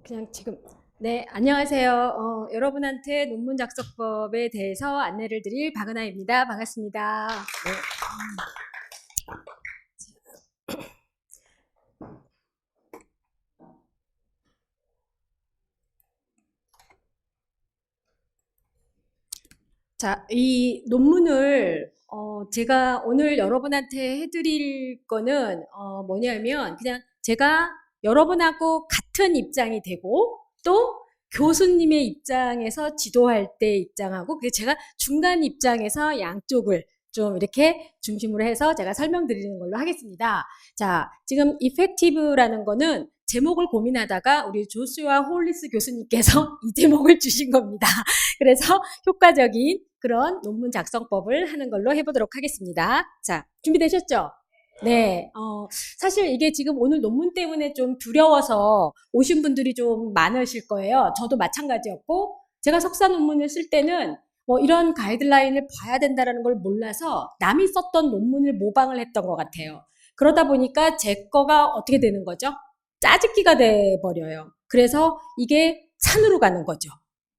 그냥 지금 네, 안녕하세요. 여러분한테 논문 작성법에 대해서 안내를 드릴 박은하입니다. 반갑습니다. 네. 자, 이 논문을 제가 오늘 여러분한테 해드릴 거는 뭐냐면 그냥 제가 여러분하고 같은 입장이 되고 또 교수님의 입장에서 지도할 때 입장하고 그리고 제가 중간 입장에서 양쪽을 좀 이렇게 중심으로 해서 제가 설명드리는 걸로 하겠습니다. 자, 지금 effective라는 거는 제목을 고민하다가 우리 조슈아 홀리스 교수님께서 이 제목을 주신 겁니다. 그래서 효과적인 그런 논문 작성법을 하는 걸로 해보도록 하겠습니다. 자, 준비되셨죠? 네, 사실 이게 지금 오늘 논문 때문에 좀 두려워서 오신 분들이 좀 많으실 거예요. 저도 마찬가지였고, 제가 석사 논문을 쓸 때는 뭐 이런 가이드라인을 봐야 된다는 걸 몰라서 남이 썼던 논문을 모방을 했던 것 같아요. 그러다 보니까 제 거가 어떻게 되는 거죠? 짜집기가 돼버려요. 그래서 이게 산으로 가는 거죠.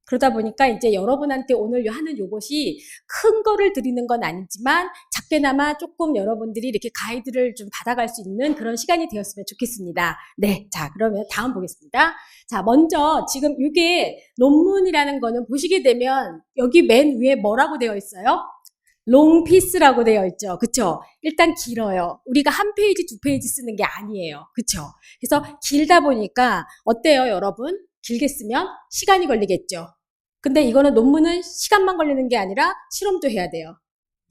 그러다 보니까 이제 여러분한테 오늘 하는 요것이 큰 거를 드리는 건 아니지만 작게나마 조금 여러분들이 이렇게 가이드를 좀 받아갈 수 있는 그런 시간이 되었으면 좋겠습니다. 네, 자 그러면 다음 보겠습니다. 자, 먼저 지금 이게 논문이라는 거는 보시게 되면 여기 맨 위에 뭐라고 되어 있어요? 롱피스라고 되어 있죠. 그쵸? 일단 길어요. 우리가 한 페이지, 두 페이지 쓰는 게 아니에요. 그쵸? 그래서 길다 보니까 어때요, 여러분? 길게 쓰면 시간이 걸리겠죠. 근데 이거는 논문은 시간만 걸리는 게 아니라 실험도 해야 돼요.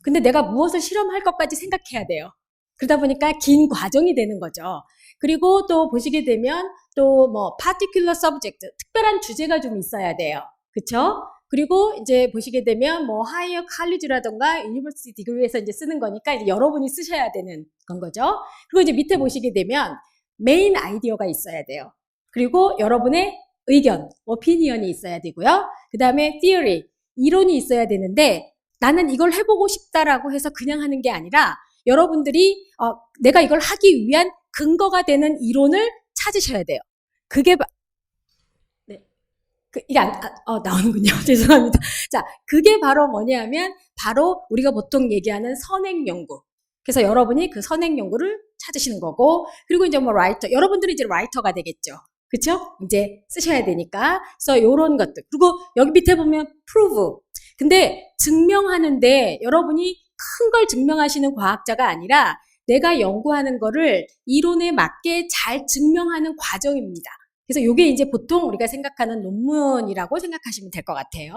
근데 내가 무엇을 실험할 것까지 생각해야 돼요. 그러다 보니까 긴 과정이 되는 거죠. 그리고 또 보시게 되면 또 뭐 particular subject, 특별한 주제가 좀 있어야 돼요. 그쵸? 그리고 이제 보시게 되면 뭐 higher college라던가 university degree에서 이제 쓰는 거니까 이제 여러분이 쓰셔야 되는 건 거죠. 그리고 이제 밑에 보시게 되면 메인 아이디어가 있어야 돼요. 그리고 여러분의 의견, opinion이 있어야 되고요. 그 다음에 theory, 이론이 있어야 되는데 나는 이걸 해보고 싶다라고 해서 그냥 하는 게 아니라 여러분들이 내가 이걸 하기 위한 근거가 되는 이론을 찾으셔야 돼요. 그게 네. 이게 나오는군요. 죄송합니다. 자, 그게 바로 뭐냐면 바로 우리가 보통 얘기하는 선행 연구. 그래서 여러분이 그 선행 연구를 찾으시는 거고, 그리고 이제 뭐 라이터, 여러분들이 이제 라이터가 되겠죠. 그쵸? 이제 쓰셔야 되니까. 그래서 요런 것들. 그리고 여기 밑에 보면 prove. 근데 증명하는데 여러분이 큰 걸 증명하시는 과학자가 아니라 내가 연구하는 거를 이론에 맞게 잘 증명하는 과정입니다. 그래서 요게 이제 보통 우리가 생각하는 논문이라고 생각하시면 될 것 같아요.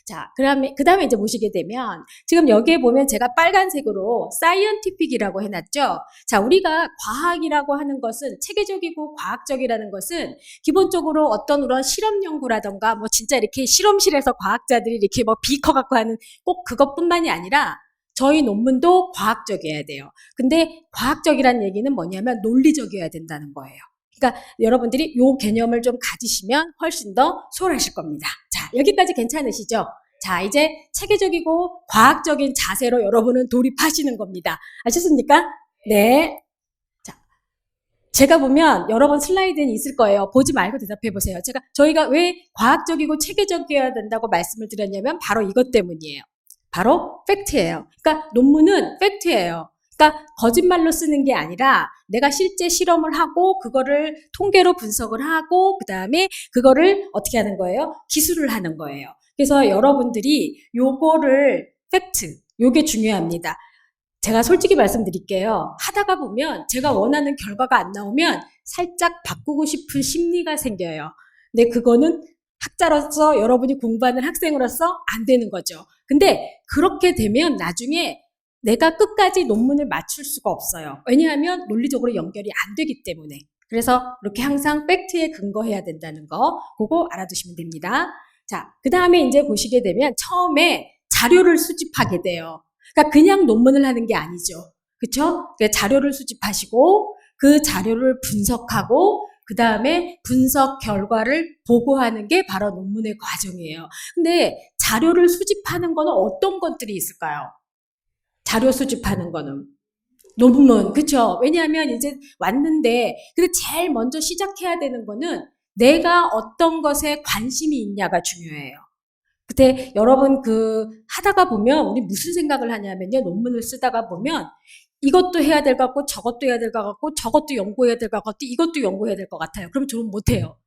자, 그 다음에 이제 보시게 되면, 지금 여기에 보면 제가 빨간색으로 scientific이라고 해놨죠? 자, 우리가 과학이라고 하는 것은, 체계적이고 과학적이라는 것은, 기본적으로 어떤 그런 실험 연구라던가, 뭐 진짜 이렇게 실험실에서 과학자들이 이렇게 뭐 비커 갖고 하는 꼭 그것뿐만이 아니라, 저희 논문도 과학적이어야 돼요. 근데 과학적이란 얘기는 뭐냐면 논리적이어야 된다는 거예요. 그러니까 여러분들이 요 개념을 좀 가지시면 훨씬 더 수월하실 겁니다. 자, 여기까지 괜찮으시죠? 자, 이제 체계적이고 과학적인 자세로 여러분은 돌입하시는 겁니다. 아셨습니까? 네. 자, 제가 보면 여러 번 슬라이드는 있을 거예요. 보지 말고 대답해 보세요. 저희가 왜 과학적이고 체계적이어야 된다고 말씀을 드렸냐면 바로 이것 때문이에요. 바로 팩트예요. 그러니까 논문은 팩트예요. 그러니까 거짓말로 쓰는 게 아니라 내가 실제 실험을 하고 그거를 통계로 분석을 하고 그다음에 그거를 어떻게 하는 거예요? 기술을 하는 거예요. 그래서 여러분들이 요거를 팩트, 요게 중요합니다. 제가 솔직히 말씀드릴게요. 하다가 보면 제가 원하는 결과가 안 나오면 살짝 바꾸고 싶은 심리가 생겨요. 근데 그거는 학자로서 여러분이 공부하는 학생으로서 안 되는 거죠. 근데 그렇게 되면 나중에 내가 끝까지 논문을 맞출 수가 없어요. 왜냐하면 논리적으로 연결이 안 되기 때문에. 그래서 이렇게 항상 팩트에 근거해야 된다는 거 그거 알아두시면 됩니다. 자, 그 다음에 이제 보시게 되면 처음에 자료를 수집하게 돼요. 그러니까 그냥 논문을 하는 게 아니죠. 그렇죠? 자료를 수집하시고 그 자료를 분석하고 그 다음에 분석 결과를 보고하는 게 바로 논문의 과정이에요. 근데 자료를 수집하는 거는 어떤 것들이 있을까요? 자료 수집하는 거는. 논문, 그쵸? 왜냐하면 이제 왔는데, 근데 제일 먼저 시작해야 되는 거는 내가 어떤 것에 관심이 있냐가 중요해요. 그때 여러분 하다가 보면 우리 무슨 생각을 하냐면요. 논문을 쓰다가 보면 이것도 해야 될 것 같고 저것도 해야 될 것 같고 저것도 연구해야 될 것 같고 이것도 연구해야 될 것 같아요. 그러면 저는 못해요.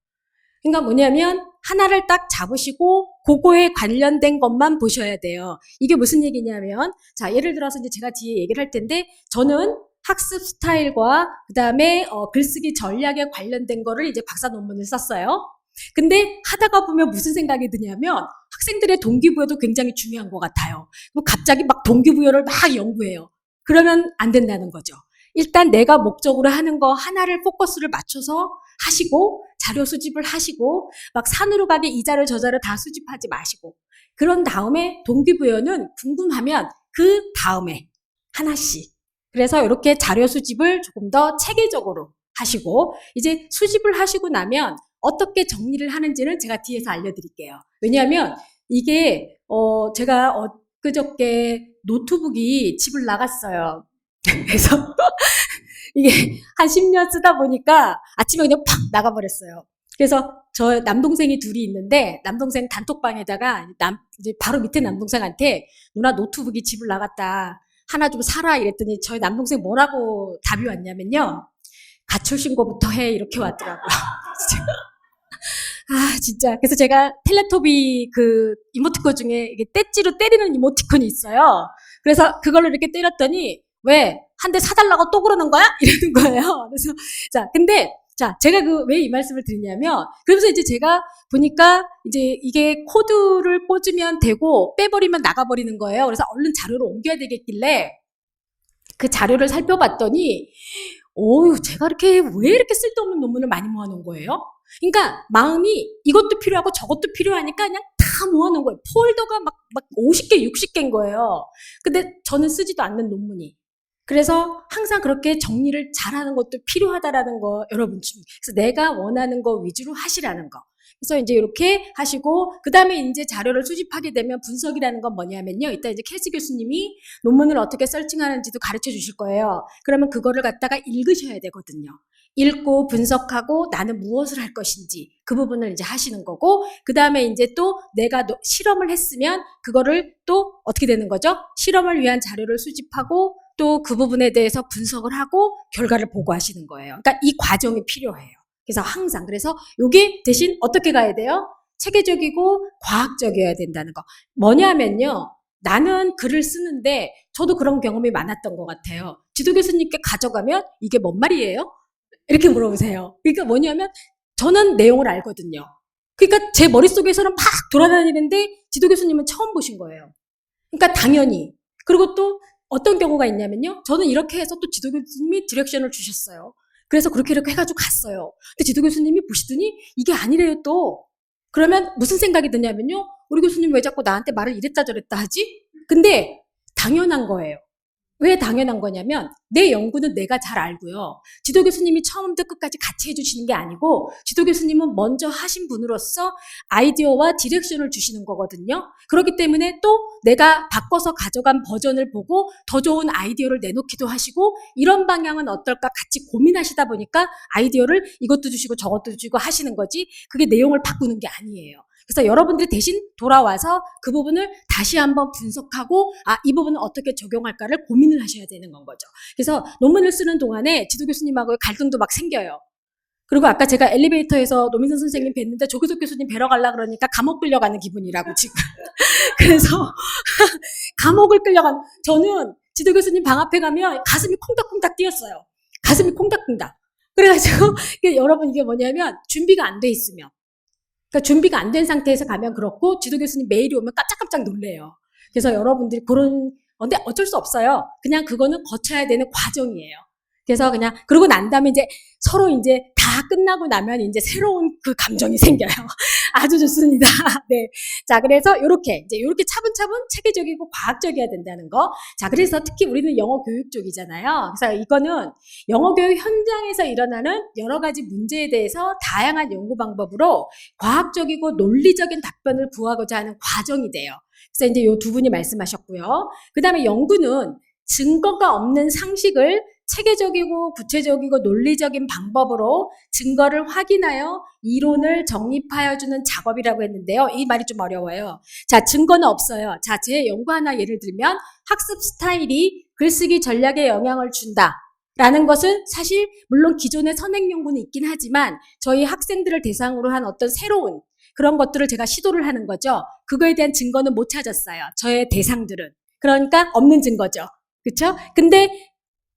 그러니까 뭐냐면 하나를 딱 잡으시고 그거에 관련된 것만 보셔야 돼요. 이게 무슨 얘기냐면 자 예를 들어서 이제 제가 뒤에 얘기를 할 텐데 저는 학습 스타일과 그다음에 글쓰기 전략에 관련된 거를 이제 박사 논문을 썼어요. 근데 하다가 보면 무슨 생각이 드냐면 학생들의 동기부여도 굉장히 중요한 것 같아요. 그럼 갑자기 막 동기부여를 막 연구해요. 그러면 안 된다는 거죠. 일단 내가 목적으로 하는 거 하나를 포커스를 맞춰서 하시고 자료 수집을 하시고 막 산으로 가게 이 자료 저 자료 다 수집하지 마시고 그런 다음에 동기부여는 궁금하면 그 다음에 하나씩 그래서 이렇게 자료 수집을 조금 더 체계적으로 하시고 이제 수집을 하시고 나면 어떻게 정리를 하는지는 제가 뒤에서 알려드릴게요. 왜냐하면 이게 제가 엊그저께 노트북이 집을 나갔어요. 그래서 이게 한 10년 쓰다 보니까 아침에 그냥 팍 나가버렸어요. 그래서 저 남동생이 둘이 있는데 남동생 단톡방에다가 이제 바로 밑에 남동생한테 누나 노트북이 집을 나갔다. 하나 좀 사라 이랬더니 저희 남동생 뭐라고 답이 왔냐면요. 가출 신고부터 해 이렇게 왔더라고요. 아 진짜 그래서 제가 텔레토비 이모티콘 중에 이게 떼찌로 때리는 이모티콘이 있어요. 그래서 그걸로 이렇게 때렸더니 왜 한 대 사달라고 또 그러는 거야? 이러는 거예요. 그래서 근데 제가 왜 이 말씀을 드리냐면 그래서 이제 제가 보니까 이제 이게 코드를 꽂으면 되고 빼버리면 나가버리는 거예요. 그래서 얼른 자료를 옮겨야 되겠길래 그 자료를 살펴봤더니 제가 왜 이렇게 쓸데없는 논문을 많이 모아놓은 거예요? 그러니까 마음이 이것도 필요하고 저것도 필요하니까 그냥 다 모아놓은 거예요. 폴더가 막 50개, 60개인 거예요. 근데 저는 쓰지도 않는 논문이. 그래서 항상 그렇게 정리를 잘하는 것도 필요하다라는 거 여러분 그래서 내가 원하는 거 위주로 하시라는 거. 그래서 이제 이렇게 하시고 그 다음에 이제 자료를 수집하게 되면 분석이라는 건 뭐냐면요. 이따 이제 캐시 교수님이 논문을 어떻게 서칭하는지도 가르쳐 주실 거예요. 그러면 그거를 갖다가 읽으셔야 되거든요. 읽고 분석하고 나는 무엇을 할 것인지 그 부분을 이제 하시는 거고 그 다음에 이제 또 내가 실험을 했으면 그거를 또 어떻게 되는 거죠? 실험을 위한 자료를 수집하고 또 그 부분에 대해서 분석을 하고 결과를 보고하시는 거예요. 그러니까 이 과정이 필요해요. 그래서 항상 그래서 요게 대신 어떻게 가야 돼요? 체계적이고 과학적이어야 된다는 거. 뭐냐면요. 나는 글을 쓰는데 저도 그런 경험이 많았던 것 같아요. 지도 교수님께 가져가면 이게 뭔 말이에요? 이렇게 물어보세요. 그러니까 뭐냐면 저는 내용을 알거든요. 그러니까 제 머릿속에서는 막 돌아다니는데 지도 교수님은 처음 보신 거예요. 그러니까 당연히. 그리고 또 어떤 경우가 있냐면요. 저는 이렇게 해서 또 지도 교수님이 디렉션을 주셨어요. 그래서 그렇게 이렇게 해가지고 갔어요. 근데 지도 교수님이 보시더니 이게 아니래요 또. 그러면 무슨 생각이 드냐면요. 우리 교수님 왜 자꾸 나한테 말을 이랬다 저랬다 하지? 근데 당연한 거예요. 왜 당연한 거냐면 내 연구는 내가 잘 알고요. 지도 교수님이 처음부터 끝까지 같이 해주시는 게 아니고 지도 교수님은 먼저 하신 분으로서 아이디어와 디렉션을 주시는 거거든요. 그렇기 때문에 또 내가 바꿔서 가져간 버전을 보고 더 좋은 아이디어를 내놓기도 하시고 이런 방향은 어떨까 같이 고민하시다 보니까 아이디어를 이것도 주시고 저것도 주시고 하시는 거지 그게 내용을 바꾸는 게 아니에요. 그래서 여러분들이 대신 돌아와서 그 부분을 다시 한번 분석하고 이 부분은 어떻게 적용할까를 고민을 하셔야 되는 건 거죠. 그래서 논문을 쓰는 동안에 지도 교수님하고 갈등도 막 생겨요. 그리고 아까 제가 엘리베이터에서 노민선 선생님 뵀는데 조교석 교수님 뵈러 가려고 그러니까 감옥 끌려가는 기분이라고 지금. 그래서 감옥을 저는 지도 교수님 방 앞에 가면 가슴이 콩닥콩닥 뛰었어요. 가슴이 콩닥콩닥. 그래가지고 여러분 이게 뭐냐면 준비가 안 돼 있으면 그러니까 준비가 안 된 상태에서 가면 그렇고 지도 교수님 메일이 오면 깜짝깜짝 놀래요. 그래서 여러분들이 근데 어쩔 수 없어요. 그냥 그거는 거쳐야 되는 과정이에요. 그래서 그냥 그러고 난 다음에 이제 서로 이제 다 끝나고 나면 이제 새로운 그 감정이 생겨요. 아주 좋습니다. 네. 자, 그래서 요렇게 차분차분 체계적이고 과학적이어야 된다는 거. 자, 그래서 특히 우리는 영어 교육 쪽이잖아요. 그래서 이거는 영어 교육 현장에서 일어나는 여러 가지 문제에 대해서 다양한 연구 방법으로 과학적이고 논리적인 답변을 구하고자 하는 과정이 돼요. 그래서 이제 요 두 분이 말씀하셨고요. 그 다음에 연구는 증거가 없는 상식을 체계적이고 구체적이고 논리적인 방법으로 증거를 확인하여 이론을 정립하여 주는 작업이라고 했는데요. 이 말이 좀 어려워요. 자, 증거는 없어요. 자, 제 연구 하나 예를 들면 학습 스타일이 글쓰기 전략에 영향을 준다. 라는 것은 사실 물론 기존의 선행 연구는 있긴 하지만 저희 학생들을 대상으로 한 어떤 새로운 그런 것들을 제가 시도를 하는 거죠. 그거에 대한 증거는 못 찾았어요. 저의 대상들은. 그러니까 없는 증거죠. 그렇죠? 근데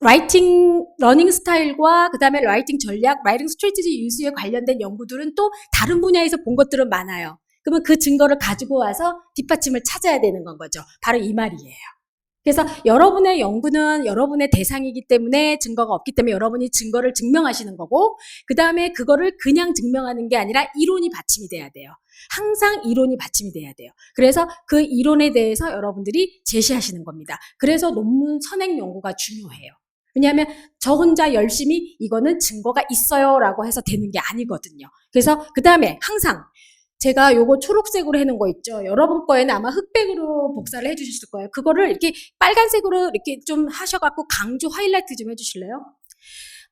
라이팅 러닝 스타일과 그다음에 라이팅 전략, 라이팅 스트래티지 유수에 관련된 연구들은 또 다른 분야에서 본 것들은 많아요. 그러면 그 증거를 가지고 와서 뒷받침을 찾아야 되는 건 거죠. 바로 이 말이에요. 그래서 여러분의 연구는 여러분의 대상이기 때문에 증거가 없기 때문에 여러분이 증거를 증명하시는 거고 그 다음에 그거를 그냥 증명하는 게 아니라 이론이 받침이 돼야 돼요. 항상 이론이 받침이 돼야 돼요. 그래서 그 이론에 대해서 여러분들이 제시하시는 겁니다. 그래서 논문 선행 연구가 중요해요. 왜냐하면 저 혼자 열심히 이거는 증거가 있어요 라고 해서 되는 게 아니거든요. 그래서 그 다음에 항상 제가 요거 초록색으로 해놓은 거 있죠. 여러분 거에는 아마 흑백으로 복사를 해주셨을 거예요. 그거를 이렇게 빨간색으로 이렇게 좀 하셔갖고 강조 하이라이트 좀 해주실래요?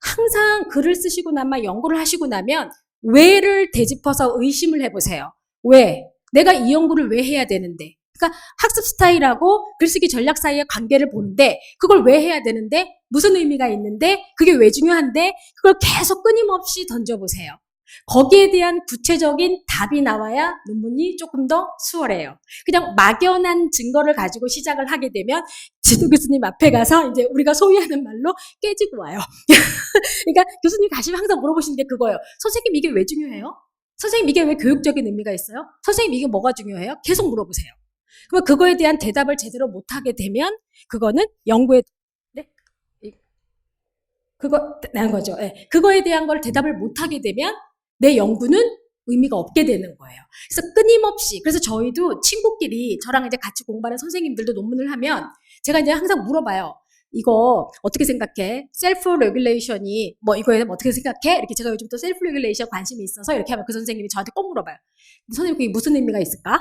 항상 글을 쓰시고 나면 연구를 하시고 나면 왜를 되짚어서 의심을 해보세요. 왜? 내가 이 연구를 왜 해야 되는데? 그러니까 학습 스타일하고 글쓰기 전략 사이의 관계를 보는데 그걸 왜 해야 되는데? 무슨 의미가 있는데? 그게 왜 중요한데? 그걸 계속 끊임없이 던져보세요. 거기에 대한 구체적인 답이 나와야 논문이 조금 더 수월해요. 그냥 막연한 증거를 가지고 시작을 하게 되면 지도 교수님 앞에 가서 이제 우리가 소위 하는 말로 깨지고 와요. 그러니까 교수님 가시면 항상 물어보시는 게 그거예요. 선생님 이게 왜 중요해요? 선생님 이게 왜 교육적인 의미가 있어요? 선생님 이게 뭐가 중요해요? 계속 물어보세요. 그러면 그거에 대한 대답을 제대로 못하게 되면 그거는 연구에 네? 그거 난 거죠. 네. 그거에 대한 걸 대답을 못하게 되면 내 연구는 의미가 없게 되는 거예요. 그래서 끊임없이, 그래서 저희도 친구끼리 저랑 이제 같이 공부하는 선생님들도 논문을 하면 제가 이제 항상 물어봐요. 이거 어떻게 생각해? 셀프 레귤레이션이 뭐 이거에 대해 어떻게 생각해? 이렇게 제가 요즘 또 셀프 레귤레이션 관심이 있어서 이렇게 하면 그 선생님이 저한테 꼭 물어봐요. 선생님 그게 무슨 의미가 있을까?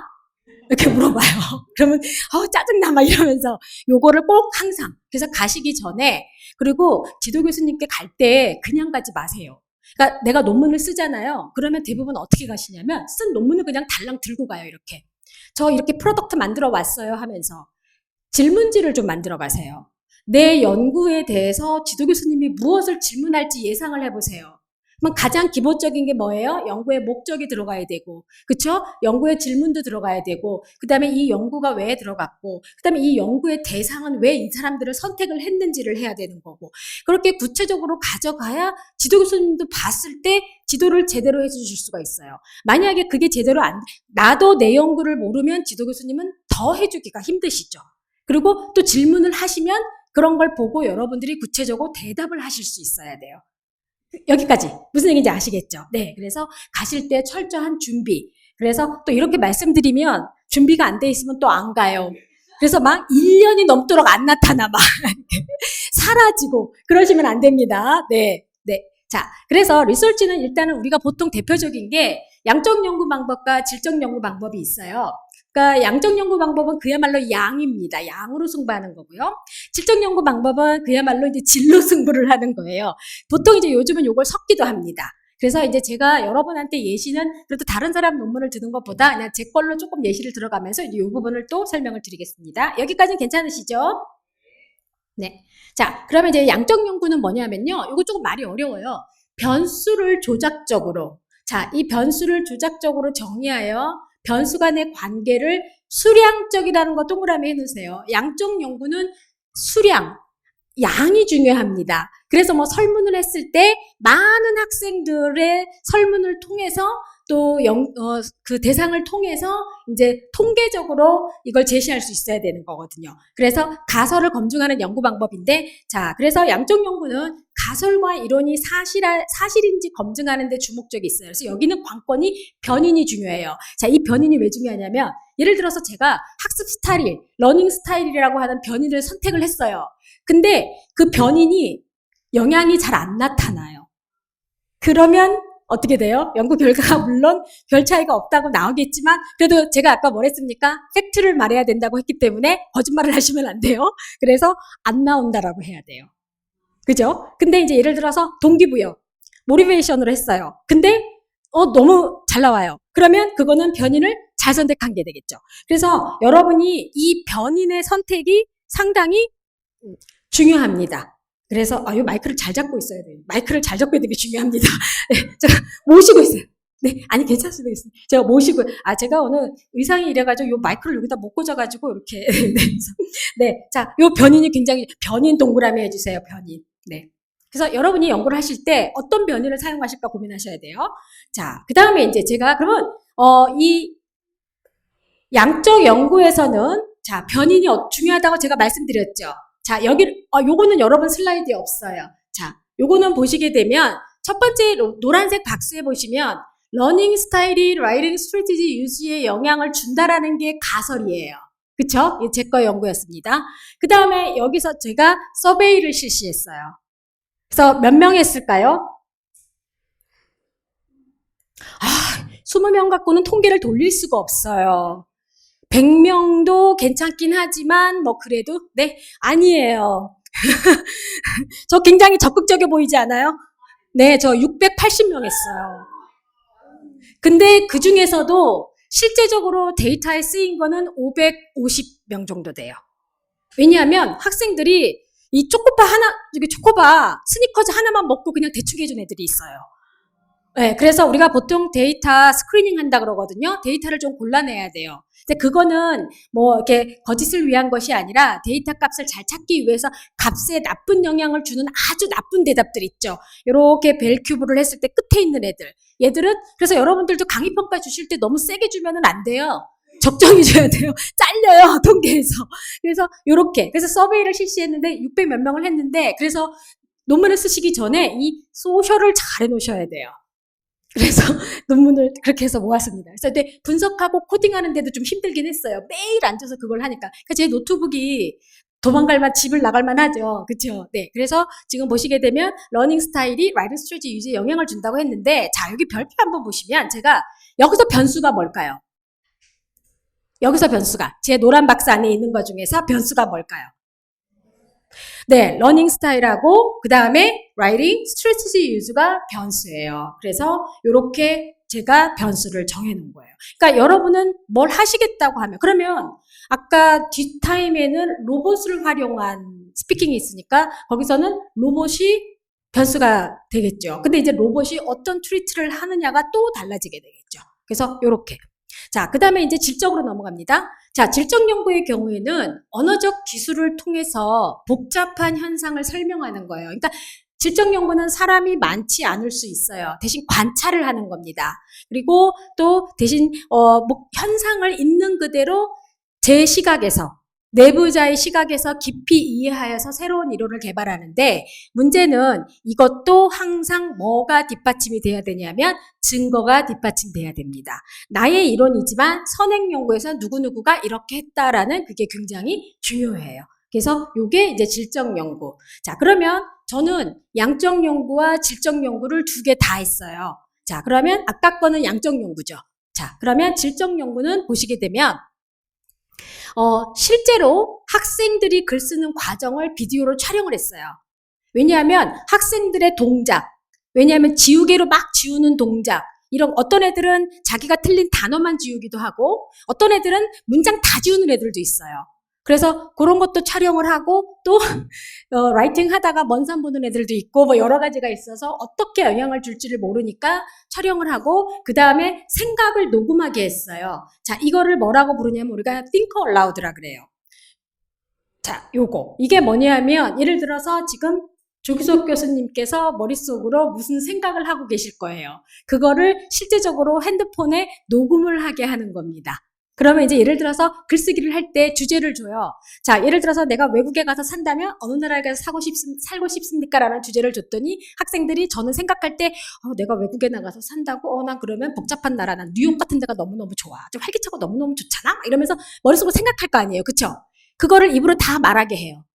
이렇게 물어봐요. 그러면 짜증나 막 이러면서 요거를 꼭 항상 그래서 가시기 전에 그리고 지도 교수님께 갈 때 그냥 가지 마세요. 그러니까 내가 논문을 쓰잖아요. 그러면 대부분 어떻게 가시냐면 쓴 논문을 그냥 달랑 들고 가요. 이렇게. 저 이렇게 프로덕트 만들어 왔어요 하면서 질문지를 좀 만들어 가세요. 내 연구에 대해서 지도 교수님이 무엇을 질문할지 예상을 해보세요. 그럼 가장 기본적인 게 뭐예요? 연구의 목적이 들어가야 되고, 그쵸? 연구의 질문도 들어가야 되고, 그 다음에 이 연구가 왜 들어갔고, 그 다음에 이 연구의 대상은 왜 이 사람들을 선택을 했는지를 해야 되는 거고, 그렇게 구체적으로 가져가야 지도 교수님도 봤을 때 지도를 제대로 해주실 수가 있어요. 만약에 그게 제대로 나도 내 연구를 모르면 지도 교수님은 더 해주기가 힘드시죠. 그리고 또 질문을 하시면 그런 걸 보고 여러분들이 구체적으로 대답을 하실 수 있어야 돼요. 여기까지 무슨 얘기인지 아시겠죠? 네, 그래서 가실 때 철저한 준비. 그래서 또 이렇게 말씀드리면 준비가 안 돼 있으면 또 안 가요. 그래서 막 1년이 넘도록 안 나타나 막 사라지고 그러시면 안 됩니다. 네, 네. 자, 그래서 리서치는 일단은 우리가 보통 대표적인 게 양적 연구 방법과 질적 연구 방법이 있어요. 그러니까 양적 연구 방법은 그야말로 양입니다. 양으로 승부하는 거고요. 질적 연구 방법은 그야말로 이제 질로 승부를 하는 거예요. 보통 이제 요즘은 요걸 섞기도 합니다. 그래서 이제 제가 여러분한테 예시는 그래도 다른 사람 논문을 드는 것보다 그냥 제 걸로 조금 예시를 들어가면서 이 부분을 또 설명을 드리겠습니다. 여기까지는 괜찮으시죠? 네. 자, 그러면 이제 양적 연구는 뭐냐면요. 이거 조금 말이 어려워요. 변수를 조작적으로. 자, 이 변수를 조작적으로 정의하여 변수 간의 관계를 수량적이라는 거 동그라미 해놓으세요. 양적 연구는 수량, 양이 중요합니다. 그래서 뭐 설문을 했을 때 많은 학생들의 설문을 통해서 또 그 대상을 통해서 이제 통계적으로 이걸 제시할 수 있어야 되는 거거든요. 그래서 가설을 검증하는 연구 방법인데, 자, 그래서 양적 연구는 가설과 이론이 사실인지 검증하는 데 주목적이 있어요. 그래서 여기는 관건이 변인이 중요해요. 자, 이 변인이 왜 중요하냐면, 예를 들어서 제가 학습 스타일, 러닝 스타일이라고 하는 변인을 선택을 했어요. 근데 그 변인이 영향이 잘 안 나타나요. 그러면 어떻게 돼요? 연구 결과가 물론 별 차이가 없다고 나오겠지만 그래도 제가 아까 뭐랬습니까? 팩트를 말해야 된다고 했기 때문에 거짓말을 하시면 안 돼요. 그래서 안 나온다라고 해야 돼요. 그죠? 근데 이제 예를 들어서 동기부여, 모티베이션으로 했어요. 근데 너무 잘 나와요. 그러면 그거는 변인을 잘 선택한 게 되겠죠. 그래서 여러분이 이 변인의 선택이 상당히 중요합니다. 그래서 이 마이크를 잘 잡고 있어야 돼요. 마이크를 잘 잡고 있는 게 중요합니다. 네, 제가 모시고 있어요. 네, 아니 괜찮습니다. 제가 모시고 제가 오늘 의상이 이래가지고 요 마이크를 여기다 못 꽂아가지고 이렇게 네, 자, 요 변인이 굉장히 변인 동그라미 해주세요. 변인. 네. 그래서 여러분이 연구를 하실 때 어떤 변인을 사용하실까 고민하셔야 돼요. 자, 그 다음에 이제 제가 그러면 이 양적 연구에서는 자, 변인이 중요하다고 제가 말씀드렸죠. 자, 요거는 여러분 슬라이드에 없어요. 자, 요거는 보시게 되면 첫 번째 노란색 박스에 보시면 러닝 스타일이 라이팅 스트래티지 유지에 영향을 준다라는 게 가설이에요. 그쵸? 제 거 연구였습니다. 그 다음에 여기서 제가 서베이를 실시했어요. 그래서 몇 명 했을까요? 20명 갖고는 통계를 돌릴 수가 없어요. 100명도 괜찮긴 하지만 그래도 네, 아니에요. 저 굉장히 적극적이어 보이지 않아요? 네, 저 680명 했어요. 근데 그 중에서도 실제적으로 데이터에 쓰인 거는 550명 정도 돼요. 왜냐하면 학생들이 이 초코바 스니커즈 하나만 먹고 그냥 대충 해준 애들이 있어요. 네, 그래서 우리가 보통 데이터 스크리닝 한다 그러거든요. 데이터를 좀 골라내야 돼요. 근데 그거는 이렇게 거짓을 위한 것이 아니라 데이터 값을 잘 찾기 위해서 값에 나쁜 영향을 주는 아주 나쁜 대답들 있죠. 이렇게 벨큐브를 했을 때 끝에 있는 얘들은 그래서 여러분들도 강의평가 주실 때 너무 세게 주면은 안 돼요. 적정히 줘야 돼요. 잘려요, 통계에서. 그래서 그래서 서베이를 실시했는데 600 몇 명을 했는데 그래서 논문을 쓰시기 전에 이 소셜을 잘 해놓으셔야 돼요. 그래서 논문을 그렇게 해서 모았습니다. 그래서 근데 분석하고 코딩하는데도 좀 힘들긴 했어요. 매일 앉아서 그걸 하니까. 그러니까 제 노트북이 집을 나갈만 하죠. 그쵸? 네. 그래서 지금 보시게 되면 러닝 스타일이 라이팅 스트래티지 유지에 영향을 준다고 했는데 자, 여기 별표 한번 보시면 제가 여기서 변수가 뭘까요? 여기서 변수가 제 노란 박스 안에 있는 것 중에서 변수가 뭘까요? 네, 러닝 스타일하고 그 다음에 라이팅 스트래티지 유즈가 변수예요. 그래서 이렇게 제가 변수를 정해놓은 거예요. 그러니까 여러분은 뭘 하시겠다고 하면 그러면 아까 뒷타임에는 로봇을 활용한 스피킹이 있으니까 거기서는 로봇이 변수가 되겠죠. 근데 이제 로봇이 어떤 트리트를 하느냐가 또 달라지게 되겠죠. 그래서 이렇게. 자, 그 다음에 이제 질적으로 넘어갑니다. 자, 질적 연구의 경우에는 언어적 기술을 통해서 복잡한 현상을 설명하는 거예요. 그러니까 질적 연구는 사람이 많지 않을 수 있어요. 대신 관찰을 하는 겁니다. 그리고 또 대신 현상을 있는 그대로 제 시각에서 내부자의 시각에서 깊이 이해하여서 새로운 이론을 개발하는데 문제는 이것도 항상 뭐가 뒷받침이 돼야 되냐면 증거가 뒷받침돼야 됩니다. 나의 이론이지만 선행 연구에서 누구누구가 이렇게 했다라는 그게 굉장히 중요해요. 그래서 이게 이제 질적 연구. 자, 그러면 저는 양적 연구와 질적 연구를 2개 다 했어요. 자, 그러면 아까 거는 양적 연구죠. 자, 그러면 질적 연구는 보시게 되면 실제로 학생들이 글 쓰는 과정을 비디오로 촬영을 했어요. 왜냐하면 학생들의 동작, 왜냐하면 지우개로 막 지우는 동작, 이런 어떤 애들은 자기가 틀린 단어만 지우기도 하고 어떤 애들은 문장 다 지우는 애들도 있어요. 그래서 그런 것도 촬영을 하고 또 라이팅 하다가 먼 산 보는 애들도 있고 여러 가지가 있어서 어떻게 영향을 줄지를 모르니까 촬영을 하고 그 다음에 생각을 녹음하게 했어요. 자, 이거를 뭐라고 부르냐면 우리가 think aloud라 그래요. 자, 이게 뭐냐면 예를 들어서 지금 조기석 교수님께서 머릿속으로 무슨 생각을 하고 계실 거예요. 그거를 실제적으로 핸드폰에 녹음을 하게 하는 겁니다. 그러면 이제 예를 들어서 글쓰기를 할 때 주제를 줘요. 자, 예를 들어서 내가 외국에 가서 산다면 어느 나라에 가서 살고 싶습니까? 라는 주제를 줬더니 학생들이 저는 생각할 때 내가 외국에 나가서 산다고? 난 그러면 복잡한 나라, 난 뉴욕 같은 데가 너무너무 좋아. 좀 활기차고 너무너무 좋잖아? 이러면서 머릿속으로 생각할 거 아니에요. 그쵸? 그거를 입으로 다 말하게 해요.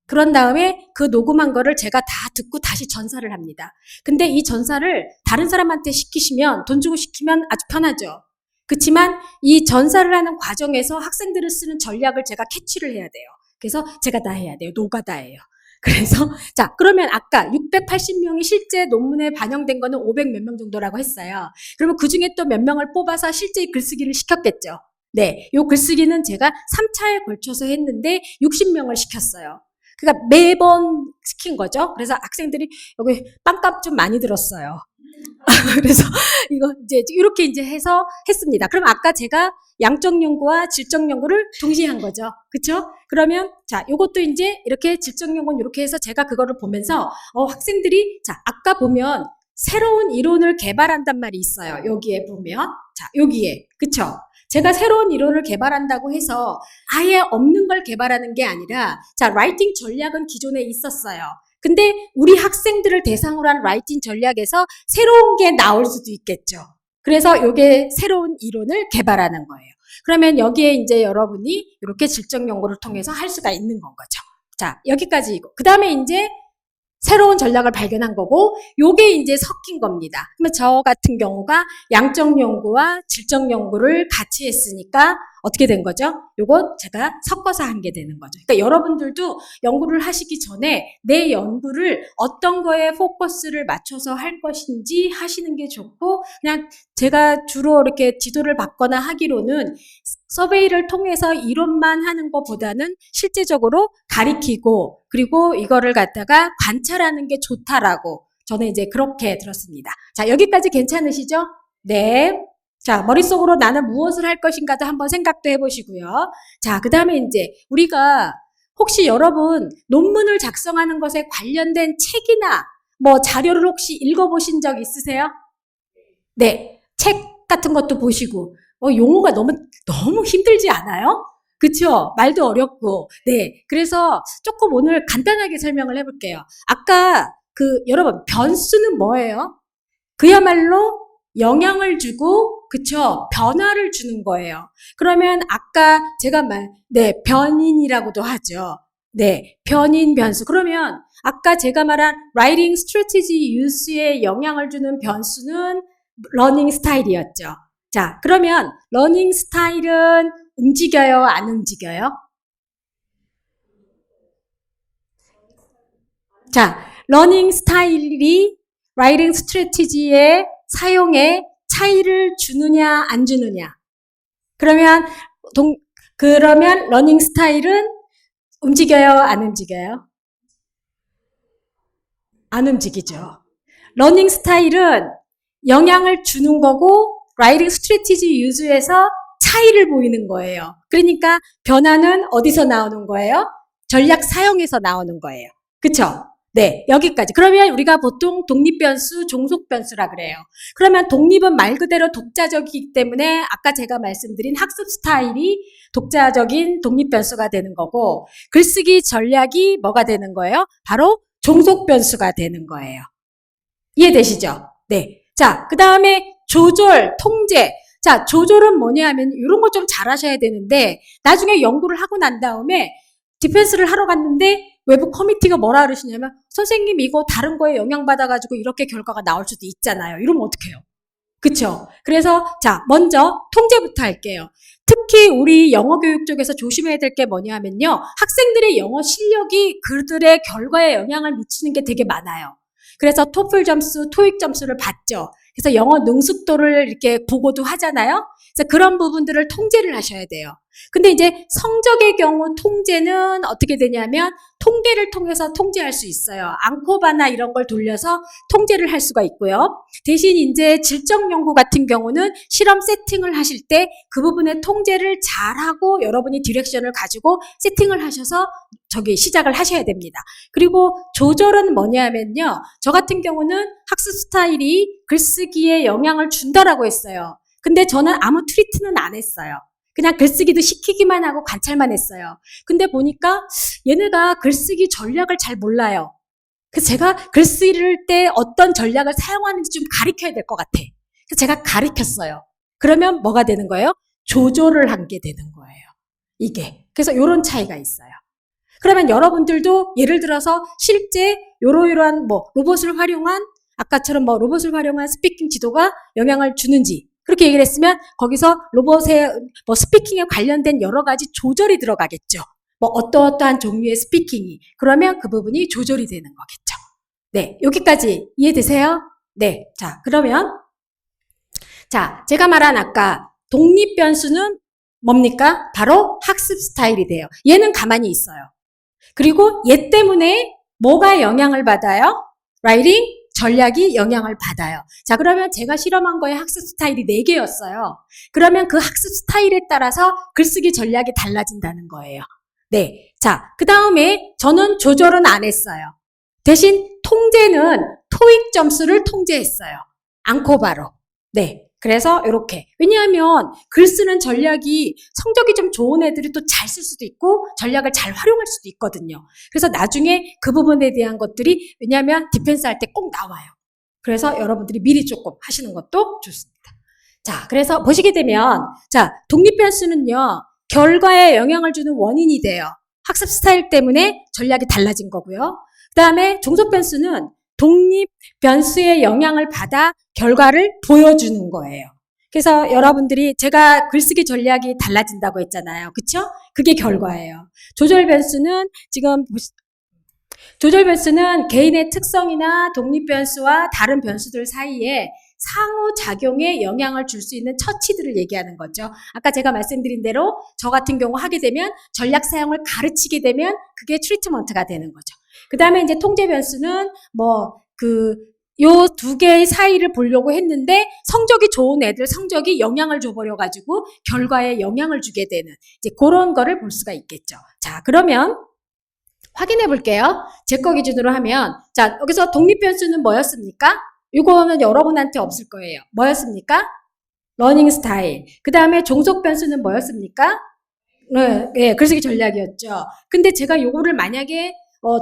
그런 다음에 그 녹음한 거를 제가 다 듣고 다시 전사를 합니다. 근데 이 전사를 다른 사람한테 시키시면 돈 주고 시키면 아주 편하죠. 그렇지만 이 전사를 하는 과정에서 학생들을 쓰는 전략을 제가 캐치를 해야 돼요. 그래서 제가 다 해야 돼요. 노가다예요. 그래서 자, 그러면 아까 680명이 실제 논문에 반영된 거는 500 몇 명 정도라고 했어요. 그러면 그중에 또 몇 명을 뽑아서 실제 글쓰기를 시켰겠죠. 네, 요 글쓰기는 제가 3차에 걸쳐서 했는데 60명을 시켰어요. 그러니까 매번 시킨 거죠. 그래서 학생들이 여기 빵값 좀 많이 들었어요. 그래서 이거 이제 이렇게 이제 해서 했습니다. 그럼 아까 제가 양적 연구와 질적 연구를 동시에 한 거죠. 그렇죠? 그러면 자, 요것도 이제 이렇게 질적 연구는 이렇게 해서 제가 그거를 보면서 학생들이 자, 아까 보면 새로운 이론을 개발한단 말이 있어요. 여기에 보면 자, 여기에 그렇죠? 제가 새로운 이론을 개발한다고 해서 아예 없는 걸 개발하는 게 아니라 자, 라이팅 전략은 기존에 있었어요. 근데 우리 학생들을 대상으로 한 라이팅 전략에서 새로운 게 나올 수도 있겠죠. 그래서 이게 새로운 이론을 개발하는 거예요. 그러면 여기에 이제 여러분이 이렇게 질적 연구를 통해서 할 수가 있는 건 거죠. 자, 여기까지이고. 그 다음에 이제 새로운 전략을 발견한 거고, 요게 이제 섞인 겁니다. 그러면 저 같은 경우가 양적 연구와 질적 연구를 같이 했으니까 어떻게 된 거죠? 요거 제가 섞어서 한 게 되는 거죠. 그러니까 여러분들도 연구를 하시기 전에 내 연구를 어떤 거에 포커스를 맞춰서 할 것인지 하시는 게 좋고, 그냥 제가 주로 이렇게 지도를 받거나 하기로는 서베이를 통해서 이론만 하는 것보다는 실제적으로 가리키고 그리고 이거를 갖다가 관찰하는 게 좋다라고 저는 이제 그렇게 들었습니다. 자, 여기까지 괜찮으시죠? 네. 자, 머릿속으로 나는 무엇을 할 것인가도 한번 생각도 해보시고요. 자, 그 다음에 이제 우리가 혹시 여러분 논문을 작성하는 것에 관련된 책이나 뭐 자료를 혹시 읽어보신 적 있으세요? 네. 책 같은 것도 보시고 용어가 너무 힘들지 않아요? 그쵸? 말도 어렵고. 네. 그래서 조금 오늘 간단하게 설명을 해볼게요. 아까 여러분, 변수는 뭐예요? 그야말로 영향을 주고, 그쵸? 변화를 주는 거예요. 그러면 아까 제가 변인이라고도 하죠. 네. 변인 변수. 그러면 아까 제가 말한 writing strategy use에 영향을 주는 변수는 러닝 스타일이었죠. 자, 그러면 러닝 스타일은 움직여요, 안 움직여요? 자, 러닝 스타일이 라이팅 스트래티지의 사용에 차이를 주느냐, 안 주느냐? 그러면 러닝 스타일은 움직여요, 안 움직여요? 안 움직이죠. 러닝 스타일은 영향을 주는 거고 라이팅 스트래티지 유즈에서 차이를 보이는 거예요. 그러니까 변화는 어디서 나오는 거예요? 전략 사용에서 나오는 거예요. 그쵸? 네, 여기까지. 그러면 우리가 보통 독립변수, 종속변수라 그래요. 그러면 독립은 말 그대로 독자적이기 때문에 아까 제가 말씀드린 학습 스타일이 독자적인 독립변수가 되는 거고 글쓰기 전략이 뭐가 되는 거예요? 바로 종속변수가 되는 거예요. 이해되시죠? 네. 자, 그 다음에 조절, 통제. 자, 조절은 뭐냐 하면 이런 거 좀 잘 하셔야 되는데 나중에 연구를 하고 난 다음에 디펜스를 하러 갔는데 외부 커미티가 뭐라 그러시냐면 선생님 이거 다른 거에 영향받아가지고 이렇게 결과가 나올 수도 있잖아요. 이러면 어떡해요? 그쵸? 그래서 자, 먼저 통제부터 할게요. 특히 우리 영어 교육 쪽에서 조심해야 될 게 뭐냐 하면요. 학생들의 영어 실력이 그들의 결과에 영향을 미치는 게 되게 많아요. 그래서 토플 점수, 토익 점수를 받죠. 그래서 영어 능숙도를 이렇게 보고도 하잖아요. 그래서 그런 부분들을 통제를 하셔야 돼요. 근데 이제 성적의 경우 통제는 어떻게 되냐면 통계를 통해서 통제할 수 있어요. 앙코바나 이런 걸 돌려서 통제를 할 수가 있고요. 대신 이제 질적 연구 같은 경우는 실험 세팅을 하실 때 그 부분의 통제를 잘하고 여러분이 디렉션을 가지고 세팅을 하셔서 시작을 하셔야 됩니다. 그리고 조절은 뭐냐면요. 저 같은 경우는 학습 스타일이 글쓰기에 영향을 준다라고 했어요. 근데 저는 아무 트리트는 안 했어요. 그냥 글쓰기도 시키기만 하고 관찰만 했어요. 근데 보니까 얘네가 글쓰기 전략을 잘 몰라요. 그래서 제가 글쓰기를 때 어떤 전략을 사용하는지 좀 가르쳐야 될 것 같아. 그래서 제가 가르쳤어요. 그러면 뭐가 되는 거예요? 조절을 한 게 되는 거예요. 이게. 그래서 이런 차이가 있어요. 그러면 여러분들도 예를 들어서 실제 이러이러한 로봇을 활용한 아까처럼 로봇을 활용한 스피킹 지도가 영향을 주는지 그렇게 얘기를 했으면 거기서 로봇의 스피킹에 관련된 여러 가지 조절이 들어가겠죠. 뭐 어떠어떠한 종류의 스피킹이. 그러면 그 부분이 조절이 되는 거겠죠. 네, 여기까지 이해되세요? 네, 자, 그러면 자, 제가 말한 아까 독립 변수는 뭡니까? 바로 학습 스타일이 돼요. 얘는 가만히 있어요. 그리고 얘 때문에 뭐가 영향을 받아요? 라이팅 전략이 영향을 받아요. 자, 그러면 제가 실험한 거에 학습 스타일이 4개였어요. 그러면 그 학습 스타일에 따라서 글쓰기 전략이 달라진다는 거예요. 네. 자, 그 다음에 저는 조절은 안 했어요. 대신 통제는 토익 점수를 통제했어요. 앙코바로. 네. 그래서 이렇게. 왜냐하면 글 쓰는 전략이 성적이 좀 좋은 애들이 또 잘 쓸 수도 있고 전략을 잘 활용할 수도 있거든요. 그래서 나중에 그 부분에 대한 것들이 왜냐하면 디펜스 할 때 꼭 나와요. 그래서 여러분들이 미리 조금 하시는 것도 좋습니다. 자, 그래서 보시게 되면 자, 독립 변수는요. 결과에 영향을 주는 원인이 돼요. 학습 스타일 때문에 전략이 달라진 거고요. 그 다음에 종속 변수는 독립 변수의 영향을 받아 결과를 보여주는 거예요. 그래서 여러분들이 제가 글쓰기 전략이 달라진다고 했잖아요. 그쵸? 그게 결과예요. 조절 변수는 지금 조절 변수는 개인의 특성이나 독립 변수와 다른 변수들 사이에 상호작용에 영향을 줄 수 있는 처치들을 얘기하는 거죠. 아까 제가 말씀드린 대로 저 같은 경우 하게 되면 전략 사용을 가르치게 되면 그게 트리트먼트가 되는 거죠. 그 다음에 이제 통제 변수는 요 2개의 사이를 보려고 했는데 성적이 좋은 애들 성적이 영향을 줘버려가지고 결과에 영향을 주게 되는 이제 그런 거를 볼 수가 있겠죠. 자, 그러면 확인해 볼게요. 제 거 기준으로 하면 자, 여기서 독립 변수는 뭐였습니까? 이거는 여러분한테 없을 거예요. 뭐였습니까? 러닝 스타일. 그 다음에 종속 변수는 뭐였습니까? 네, 글쓰기 전략이었죠. 근데 제가 요거를 만약에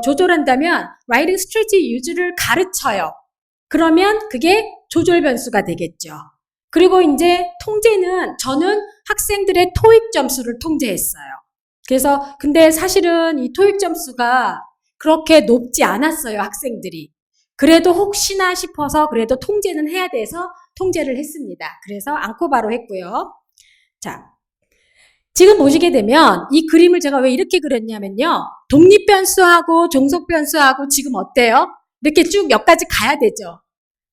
조절한다면 writing strategy use를 가르쳐요. 그러면 그게 조절 변수가 되겠죠. 그리고 이제 통제는 저는 학생들의 토익 점수를 통제했어요. 그래서 근데 사실은 이 토익 점수가 그렇게 높지 않았어요, 학생들이. 그래도 혹시나 싶어서 그래도 통제는 해야 돼서 통제를 했습니다. 그래서 앙코바로 했고요. 자, 지금 보시게 되면 이 그림을 제가 왜 이렇게 그렸냐면요. 독립 변수하고 종속 변수하고 지금 어때요? 이렇게 쭉 몇 가지 가야 되죠.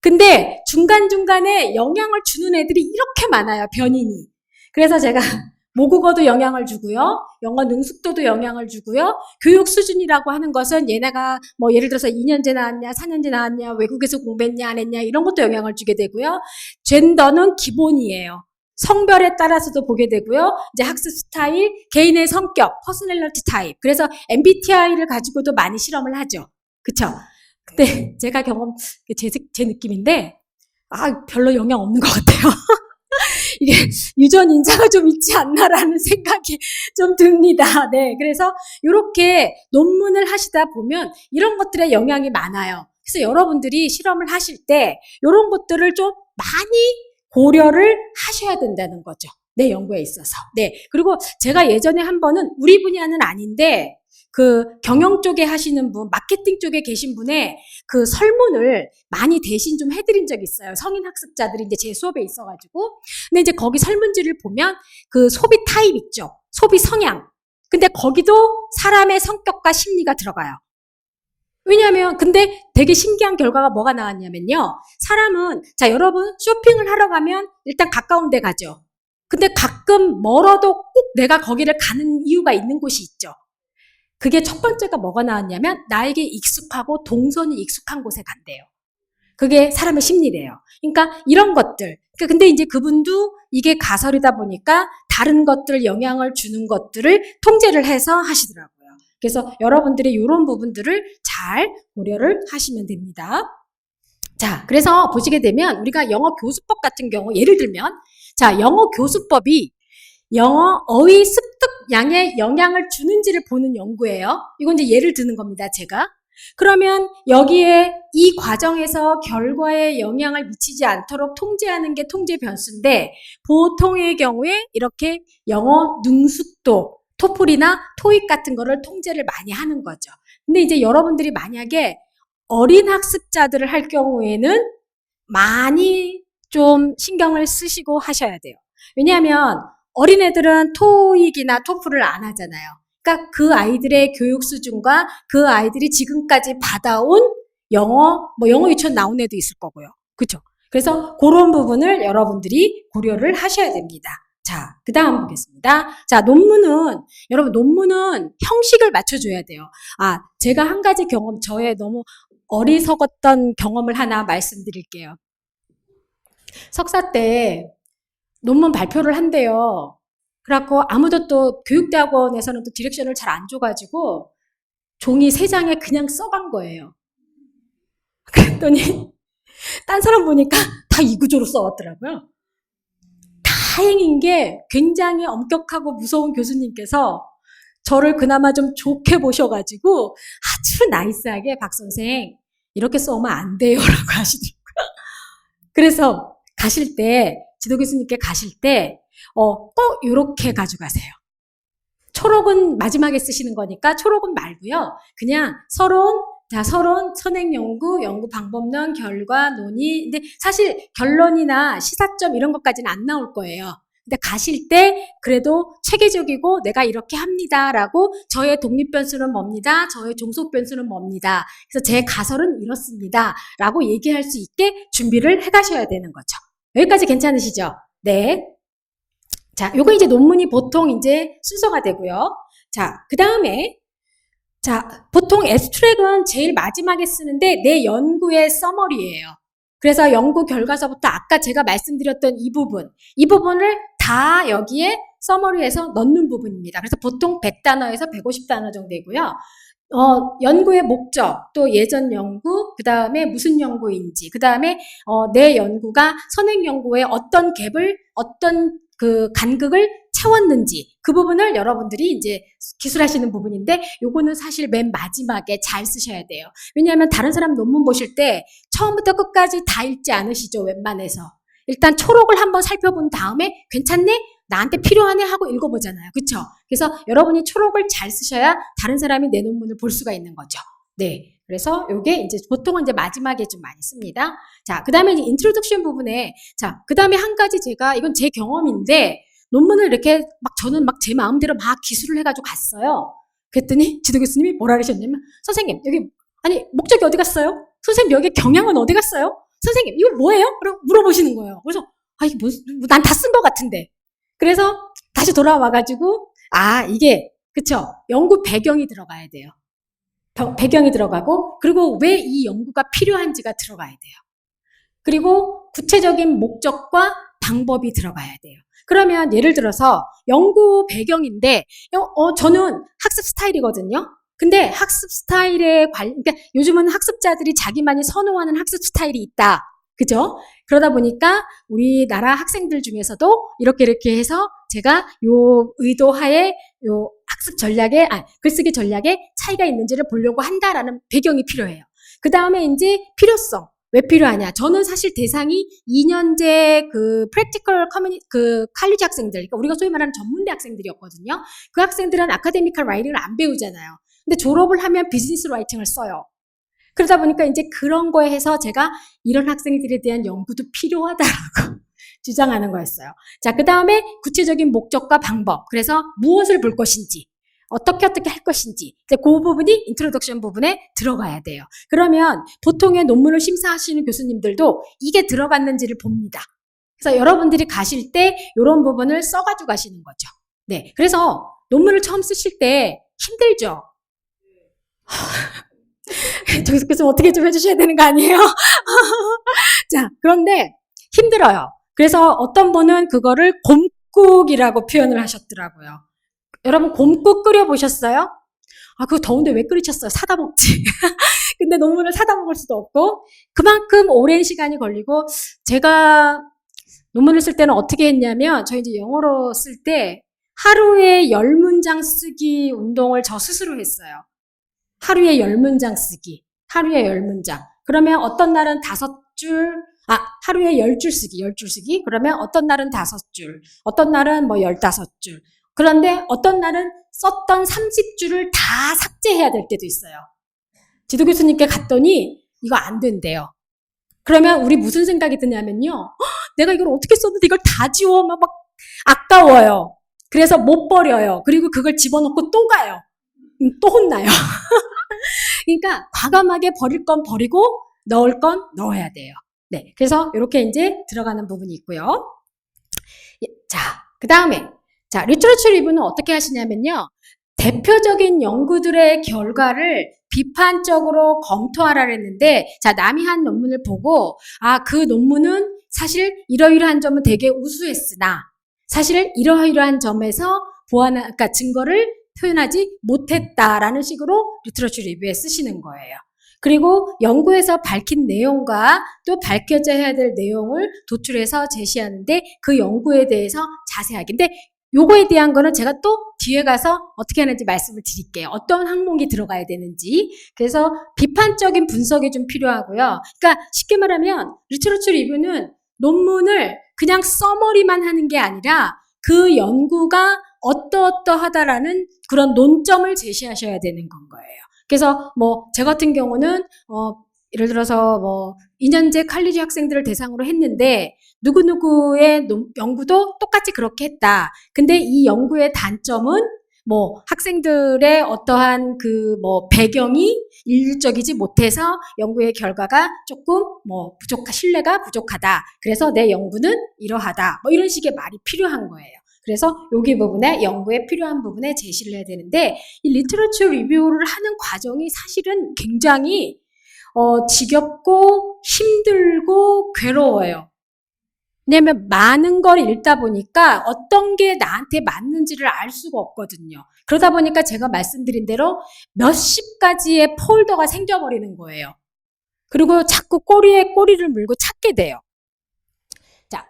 근데 중간중간에 영향을 주는 애들이 이렇게 많아요, 변인이. 그래서 제가 모국어도 영향을 주고요. 영어 능숙도도 영향을 주고요. 교육 수준이라고 하는 것은 얘네가 뭐 예를 들어서 2년제 나왔냐, 4년제 나왔냐, 외국에서 공부했냐, 안 했냐 이런 것도 영향을 주게 되고요. 젠더는 기본이에요. 성별에 따라서도 보게 되고요. 이제 학습 스타일, 개인의 성격, 퍼스널리티 타입. 그래서 MBTI를 가지고도 많이 실험을 하죠. 그쵸? 근데 제가 제 느낌인데, 별로 영향 없는 것 같아요. 이게 유전 인자가 좀 있지 않나라는 생각이 좀 듭니다. 네. 그래서 이렇게 논문을 하시다 보면 이런 것들에 영향이 많아요. 그래서 여러분들이 실험을 하실 때 이런 것들을 좀 많이 고려를 하셔야 된다는 거죠. 내 연구에 있어서. 네. 그리고 제가 예전에 한 번은 우리 분야는 아닌데 그 경영 쪽에 하시는 분, 마케팅 쪽에 계신 분의 그 설문을 많이 대신 좀 해드린 적이 있어요. 성인 학습자들이 이제 제 수업에 있어가지고. 근데 이제 거기 설문지를 보면 그 소비 타입 있죠. 소비 성향. 근데 거기도 사람의 성격과 심리가 들어가요. 왜냐하면 근데 되게 신기한 결과가 뭐가 나왔냐면요. 사람은 자 여러분 쇼핑을 하러 가면 일단 가까운 데 가죠. 근데 가끔 멀어도 꼭 내가 거기를 가는 이유가 있는 곳이 있죠. 그게 첫 번째가 뭐가 나왔냐면 나에게 익숙하고 동선이 익숙한 곳에 간대요. 그게 사람의 심리래요. 그러니까 이런 것들. 근데 이제 그분도 이게 가설이다 보니까 다른 것들 영향을 주는 것들을 통제를 해서 하시더라고요. 그래서 여러분들이 이런 부분들을 잘 고려를 하시면 됩니다. 자, 그래서 보시게 되면 우리가 영어 교수법 같은 경우 예를 들면 자, 영어 교수법이 영어 어휘 습득 양에 영향을 주는지를 보는 연구예요. 이건 이제 예를 드는 겁니다, 제가. 그러면 여기에 이 과정에서 결과에 영향을 미치지 않도록 통제하는 게 통제 변수인데 보통의 경우에 이렇게 영어 능숙도, 토플이나 토익 같은 거를 통제를 많이 하는 거죠. 근데 이제 여러분들이 만약에 어린 학습자들을 할 경우에는 많이 좀 신경을 쓰시고 하셔야 돼요. 왜냐하면 어린애들은 토익이나 토플을 안 하잖아요. 그러니까 그 아이들의 교육 수준과 그 아이들이 지금까지 받아온 영어, 뭐 영어 유치원 나온 애도 있을 거고요. 그렇죠? 그래서 그런 부분을 여러분들이 고려를 하셔야 됩니다. 자, 그 다음 보겠습니다. 자, 여러분, 논문은 형식을 맞춰줘야 돼요. 제가 한 가지 저의 너무 어리석었던 경험을 하나 말씀드릴게요. 석사 때 논문 발표를 한대요. 그래갖고 아무도 또 교육대학원에서는 또 디렉션을 잘 안 줘가지고 종이 3장에 그냥 써간 거예요. 그랬더니 딴 사람 보니까 다 이 구조로 써왔더라고요. 다행인 게 굉장히 엄격하고 무서운 교수님께서 저를 그나마 좀 좋게 보셔가지고 아주 나이스하게 박 선생 이렇게 써오면 안 돼요 라고 하시더라고요. 그래서 가실 때 지도 교수님께 가실 때 꼭 이렇게 가져가세요. 초록은 마지막에 쓰시는 거니까 초록은 말고요. 그냥 서론, 선행 연구, 연구 방법론, 결과, 논의. 근데 사실 결론이나 시사점 이런 것까지는 안 나올 거예요. 근데 가실 때 그래도 체계적이고 내가 이렇게 합니다라고 저의 독립 변수는 뭡니다. 저의 종속 변수는 뭡니다. 그래서 제 가설은 이렇습니다라고 얘기할 수 있게 준비를 해가셔야 되는 거죠. 여기까지 괜찮으시죠? 네. 자, 요거 이제 논문이 보통 이제 순서가 되고요. 자, 그 다음에 보통 애스트랙은 제일 마지막에 쓰는데 내 연구의 서머리예요. 그래서 연구 결과서부터 아까 제가 말씀드렸던 이 부분을 다 여기에 서머리에서 넣는 부분입니다. 그래서 보통 100단어에서 150단어 정도이고요. 연구의 목적, 또 예전 연구, 그 다음에 무슨 연구인지, 그 다음에 내 연구가 선행 연구에 어떤 갭을, 어떤 그 간극을 채웠는지 그 부분을 여러분들이 이제 기술하시는 부분인데 요거는 사실 맨 마지막에 잘 쓰셔야 돼요. 왜냐하면 다른 사람 논문 보실 때 처음부터 끝까지 다 읽지 않으시죠, 웬만해서. 일단 초록을 한번 살펴본 다음에 괜찮네? 나한테 필요하네? 하고 읽어보잖아요. 그쵸? 그래서 여러분이 초록을 잘 쓰셔야 다른 사람이 내 논문을 볼 수가 있는 거죠. 네. 그래서 요게 이제 보통은 이제 마지막에 좀 많이 씁니다. 자, 그 다음에 이제 인트로덕션 부분에, 자, 그 다음에 한 가지 이건 제 경험인데, 논문을 이렇게 저는 제 마음대로 기술을 해가지고 갔어요. 그랬더니 지도 교수님이 뭐라 그러셨냐면, 선생님, 여기, 목적이 어디 갔어요? 선생님, 여기 경향은 어디 갔어요? 선생님, 이거 뭐예요? 라고 물어보시는 거예요. 그래서, 이게 난 다 쓴 것 같은데. 그래서 다시 돌아와가지고, 이게, 그쵸? 연구 배경이 들어가야 돼요. 배경이 들어가고, 그리고 왜 이 연구가 필요한지가 들어가야 돼요. 그리고 구체적인 목적과 방법이 들어가야 돼요. 그러면 예를 들어서 연구 배경인데, 저는 학습 스타일이거든요. 근데 학습 스타일에 그러니까 요즘은 학습자들이 자기만이 선호하는 학습 스타일이 있다. 그죠? 그러다 보니까 우리나라 학생들 중에서도 이렇게 해서 제가 요 의도하에 요 학습 전략에, 글쓰기 전략에 차이가 있는지를 보려고 한다라는 배경이 필요해요. 그 다음에 이제 필요성. 왜 필요하냐? 저는 사실 대상이 2년제 프랙티컬 칼리지 학생들, 그러니까 우리가 소위 말하는 전문대 학생들이었거든요. 그 학생들은 아카데미컬 라이팅을 안 배우잖아요. 근데 졸업을 하면 비즈니스 라이팅을 써요. 그러다 보니까 이제 그런 거에 해서 제가 이런 학생들에 대한 연구도 필요하다라고 주장하는 거였어요. 자, 그 다음에 구체적인 목적과 방법. 그래서 무엇을 볼 것인지, 어떻게 할 것인지. 그 부분이 인트로덕션 부분에 들어가야 돼요. 그러면 보통의 논문을 심사하시는 교수님들도 이게 들어갔는지를 봅니다. 그래서 여러분들이 가실 때 이런 부분을 써가지고 가시는 거죠. 네. 그래서 논문을 처음 쓰실 때 힘들죠? 저기서 어떻게 좀 해주셔야 되는 거 아니에요? 자, 그런데 힘들어요. 그래서 어떤 분은 그거를 곰국이라고 표현을 하셨더라고요. 여러분 곰국 끓여보셨어요? 그거 더운데 왜 끓이셨어요? 사다 먹지. 근데 논문을 사다 먹을 수도 없고 그만큼 오랜 시간이 걸리고 제가 논문을 쓸 때는 어떻게 했냐면 저 이제 영어로 쓸 때 하루에 10문장 쓰기 운동을 저 스스로 했어요. 하루에 10문장 쓰기. 하루에 10문장. 그러면 어떤 날은 5줄, 하루에 10줄 쓰기. 그러면 어떤 날은 5줄, 어떤 날은 15줄. 그런데 어떤 날은 썼던 30줄을 다 삭제해야 될 때도 있어요. 지도 교수님께 갔더니 이거 안 된대요. 그러면 우리 무슨 생각이 드냐면요. 내가 이걸 어떻게 썼는데 이걸 다 지워? 막 아까워요. 그래서 못 버려요. 그리고 그걸 집어넣고 또 가요. 또 혼나요. 그러니까 과감하게 버릴 건 버리고 넣을 건 넣어야 돼요. 네, 그래서 이렇게 이제 들어가는 부분이 있고요. 자, 그 다음에 자, 리터러처 리뷰는 어떻게 하시냐면요. 대표적인 연구들의 결과를 비판적으로 검토하라 했는데, 자, 남이 한 논문을 보고, 아, 그 논문은 사실 이러이러한 점은 되게 우수했으나, 사실 이러이러한 점에서 그러니까 증거를 표현하지 못했다라는 식으로 리터러처 리뷰에 쓰시는 거예요. 그리고 연구에서 밝힌 내용과 또 밝혀져야 될 내용을 도출해서 제시하는데 그 연구에 대해서 자세하게. 근데 요거에 대한 거는 제가 또 뒤에 가서 어떻게 하는지 말씀을 드릴게요. 어떤 항목이 들어가야 되는지. 그래서 비판적인 분석이 좀 필요하고요. 그러니까 쉽게 말하면 리터러처 리뷰는 논문을 그냥 서머리만 하는 게 아니라 그 연구가 어떠어떠하다라는 그런 논점을 제시하셔야 되는 건 거예요. 그래서 뭐 제 같은 경우는 예를 들어서 뭐 2년제 칼리지 학생들을 대상으로 했는데 누구누구의 연구도 똑같이 그렇게 했다. 근데 이 연구의 단점은 뭐 학생들의 어떠한 그 뭐 배경이 일률적이지 못해서 연구의 결과가 조금 뭐 신뢰가 부족하다. 그래서 내 연구는 이러하다. 뭐 이런 식의 말이 필요한 거예요. 그래서 여기 부분에 연구에 필요한 부분에 제시를 해야 되는데 이 리터러처 리뷰를 하는 과정이 사실은 굉장히 지겹고 힘들고 괴로워요. 왜냐면 많은 걸 읽다 보니까 어떤 게 나한테 맞는지를 알 수가 없거든요. 그러다 보니까 제가 말씀드린 대로 몇십 가지의 폴더가 생겨버리는 거예요. 그리고 자꾸 꼬리에 꼬리를 물고 찾게 돼요. 자,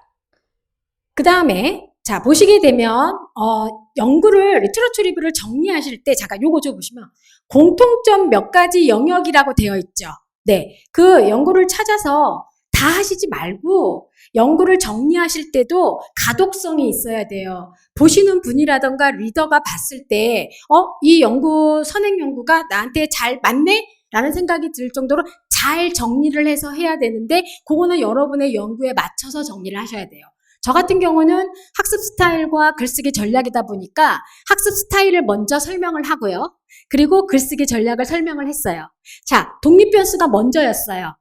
그 다음에 자, 보시게 되면 연구를 리터러처 리뷰를 정리하실 때 잠깐 요거 좀 보시면 공통점 몇 가지 영역이라고 되어 있죠. 네, 그 연구를 찾아서 다 하시지 말고 연구를 정리하실 때도 가독성이 있어야 돼요. 보시는 분이라던가 리더가 봤을 때 이 연구, 선행 연구가 나한테 잘 맞네? 라는 생각이 들 정도로 잘 정리를 해서 해야 되는데 그거는 여러분의 연구에 맞춰서 정리를 하셔야 돼요. 저 같은 경우는 학습 스타일과 글쓰기 전략이다 보니까 학습 스타일을 먼저 설명을 하고요. 그리고 글쓰기 전략을 설명을 했어요. 자, 독립변수가 먼저였어요.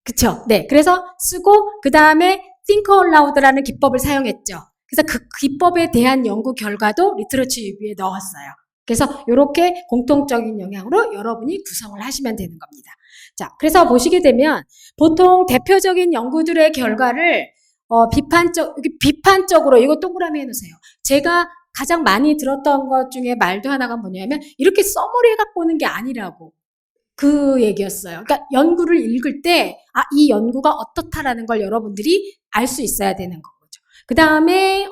그쵸? 네. 그래서 쓰고, 그 다음에 think aloud라는 기법을 사용했죠. 그래서 그 기법에 대한 연구 결과도 리터러처 리뷰에 넣었어요. 그래서 이렇게 공통적인 영향으로 여러분이 구성을 하시면 되는 겁니다. 자, 그래서 보시게 되면 보통 대표적인 연구들의 결과를 비판적으로 이거 동그라미 해놓으세요. 제가 가장 많이 들었던 것 중에 말도 하나가 뭐냐면 이렇게 서머리 해갖고 오는 게 아니라고. 그 얘기였어요. 그러니까 연구를 읽을 때 이 연구가 어떻다라는 걸 여러분들이 알 수 있어야 되는 거죠. 그 다음에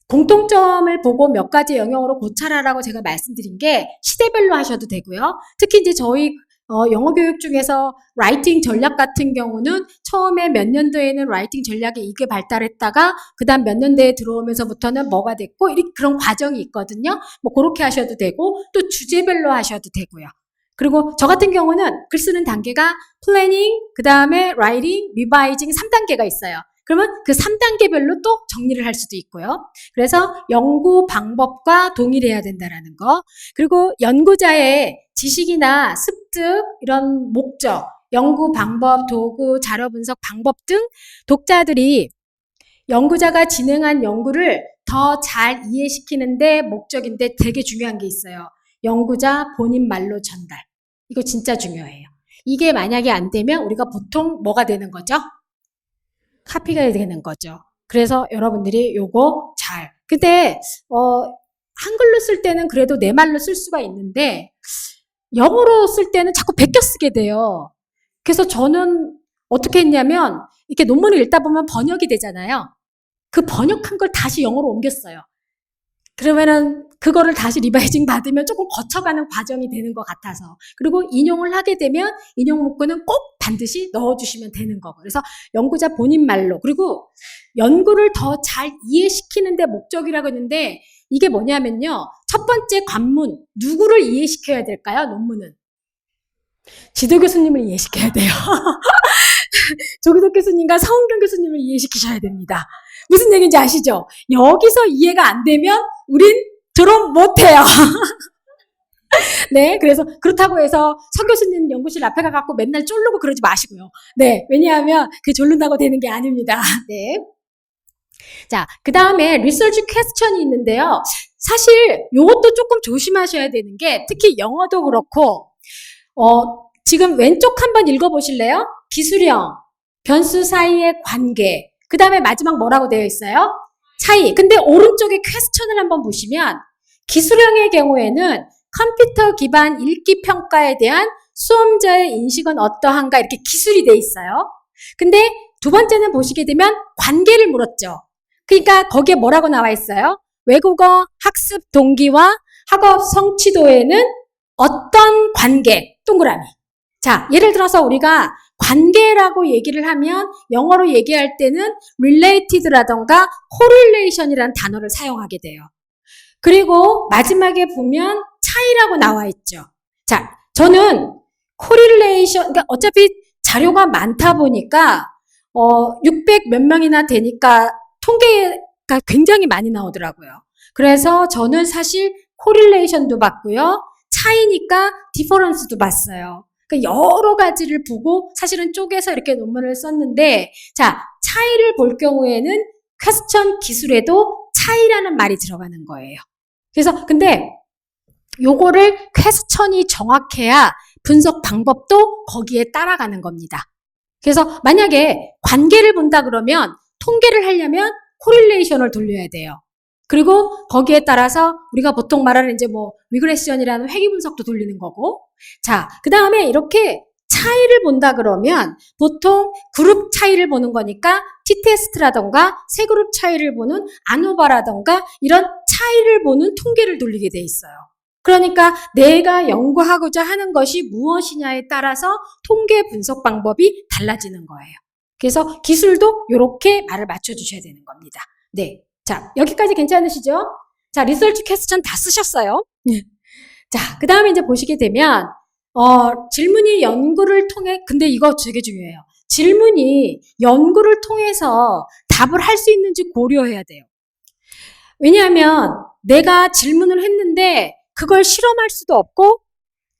공통점을 보고 몇 가지 영역으로 고찰하라고 제가 말씀드린 게 시대별로 하셔도 되고요. 특히 이제 저희 영어 교육 중에서 라이팅 전략 같은 경우는 처음에 몇 년도에는 라이팅 전략이 이게 발달했다가 그 다음 몇 년대에 들어오면서부터는 뭐가 됐고 그런 과정이 있거든요. 뭐 그렇게 하셔도 되고 또 주제별로 하셔도 되고요. 그리고 저 같은 경우는 글 쓰는 단계가 플래닝, 그 다음에 라이팅, 리바이징 3단계가 있어요. 그러면 그 3단계별로 또 정리를 할 수도 있고요. 그래서 연구 방법과 동일해야 된다라는 거. 그리고 연구자의 지식이나 습득, 이런 목적, 연구 방법, 도구, 자료 분석 방법 등 독자들이 연구자가 진행한 연구를 더 잘 이해시키는데 목적인데 되게 중요한 게 있어요. 연구자 본인 말로 전달. 이거 진짜 중요해요. 이게 만약에 안 되면 우리가 보통 뭐가 되는 거죠? 카피가 되는 거죠. 그래서 여러분들이 요거 잘. 근데 한글로 쓸 때는 그래도 내 말로 쓸 수가 있는데 영어로 쓸 때는 자꾸 베껴 쓰게 돼요. 그래서 저는 어떻게 했냐면 이렇게 논문을 읽다 보면 번역이 되잖아요. 그 번역한 걸 다시 영어로 옮겼어요. 그러면은 그거를 다시 리바이징 받으면 조금 거쳐가는 과정이 되는 것 같아서. 그리고 인용을 하게 되면 인용 문구는 꼭 반드시 넣어주시면 되는 거고. 그래서 연구자 본인 말로. 그리고 연구를 더 잘 이해시키는 데 목적이라고 했는데 이게 뭐냐면요. 첫 번째 관문, 누구를 이해시켜야 될까요? 논문은. 지도 교수님을 이해시켜야 돼요. 조기석 교수님과 서은경 교수님을 이해시키셔야 됩니다. 무슨 얘기인지 아시죠? 여기서 이해가 안 되면 우린 졸업 못해요. 네, 그래서 그렇다고 해서 서 교수님 연구실 앞에 가갖고 맨날 쫄르고 그러지 마시고요. 네, 왜냐하면 그게 졸른다고 되는 게 아닙니다. 네. 자, 그 다음에 리서치 퀘스천이 있는데요. 사실 이것도 조금 조심하셔야 되는 게 특히 영어도 그렇고 지금 왼쪽 한번 읽어보실래요? 기술형, 변수 사이의 관계, 그 다음에 마지막 뭐라고 되어 있어요? 차이. 근데 오른쪽에 퀘스천을 한번 보시면 기술형의 경우에는 컴퓨터 기반 읽기 평가에 대한 수험자의 인식은 어떠한가 이렇게 기술이 돼 있어요. 근데 두 번째는 보시게 되면 관계를 물었죠. 그러니까 거기에 뭐라고 나와 있어요? 외국어 학습 동기와 학업 성취도에는 어떤 관계? 동그라미. 자, 예를 들어서 우리가 관계라고 얘기를 하면 영어로 얘기할 때는 related라던가 correlation이라는 단어를 사용하게 돼요. 그리고 마지막에 보면 차이라고 나와 있죠. 자, 저는 correlation, 그러니까 어차피 자료가 많다 보니까 600 몇 명이나 되니까 통계가 굉장히 많이 나오더라고요. 그래서 저는 사실 correlation도 봤고요. 차이니까 difference도 봤어요. 그러니까 여러 가지를 보고 사실은 쪼개서 이렇게 논문을 썼는데, 자, 차이를 볼 경우에는 퀘스천 기술에도 차이라는 말이 들어가는 거예요. 그래서 근데 요거를 퀘스천이 정확해야 분석 방법도 거기에 따라가는 겁니다. 그래서 만약에 관계를 본다 그러면 통계를 하려면 코릴레이션을 돌려야 돼요. 그리고 거기에 따라서 우리가 보통 말하는 이제 뭐 리그레션이라는 회귀 분석도 돌리는 거고, 자, 그 다음에 이렇게 차이를 본다 그러면 보통 그룹 차이를 보는 거니까 t-테스트라던가 세 그룹 차이를 보는 아노바라던가 이런 차이를 보는 통계를 돌리게 돼 있어요. 그러니까 내가 연구하고자 하는 것이 무엇이냐에 따라서 통계 분석 방법이 달라지는 거예요. 그래서 기술도 이렇게 말을 맞춰주셔야 되는 겁니다. 네, 자, 여기까지 괜찮으시죠? 자, 리서치 퀘스천 다 쓰셨어요. 자, 그 다음에 이제 보시게 되면 질문이 연구를 통해, 근데 이거 되게 중요해요. 질문이 연구를 통해서 답을 할 수 있는지 고려해야 돼요. 왜냐하면 내가 질문을 했는데 그걸 실험할 수도 없고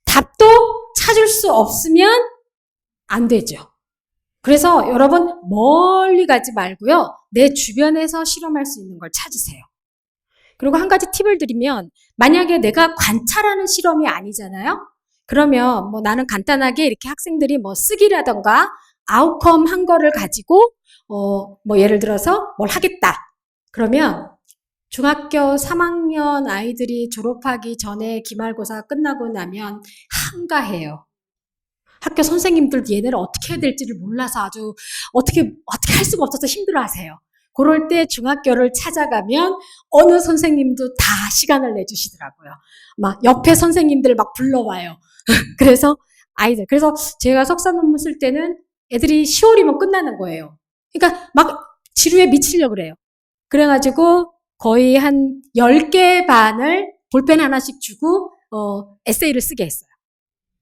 답도 찾을 수 없으면 안 되죠. 그래서 여러분 멀리 가지 말고요. 내 주변에서 실험할 수 있는 걸 찾으세요. 그리고 한 가지 팁을 드리면 만약에 내가 관찰하는 실험이 아니잖아요. 그러면 뭐 나는 간단하게 이렇게 학생들이 뭐 쓰기라던가 아웃컴 한 거를 가지고 뭐 예를 들어서 뭘 하겠다. 그러면 중학교 3학년 아이들이 졸업하기 전에 기말고사 끝나고 나면 한가해요. 학교 선생님들 얘네를 어떻게 해야 될지를 몰라서 아주 어떻게 할 수가 없어서 힘들어하세요. 그럴 때 중학교를 찾아가면 어느 선생님도 다 시간을 내주시더라고요. 막 옆에 선생님들 막 불러와요. 그래서 아이들, 그래서 제가 석사 논문 쓸 때는 애들이 10월이면 끝나는 거예요. 그러니까 막 지루에 미치려고 그래요. 그래가지고 거의 한 10개 반을 볼펜 하나씩 주고 에세이를 쓰게 했어요.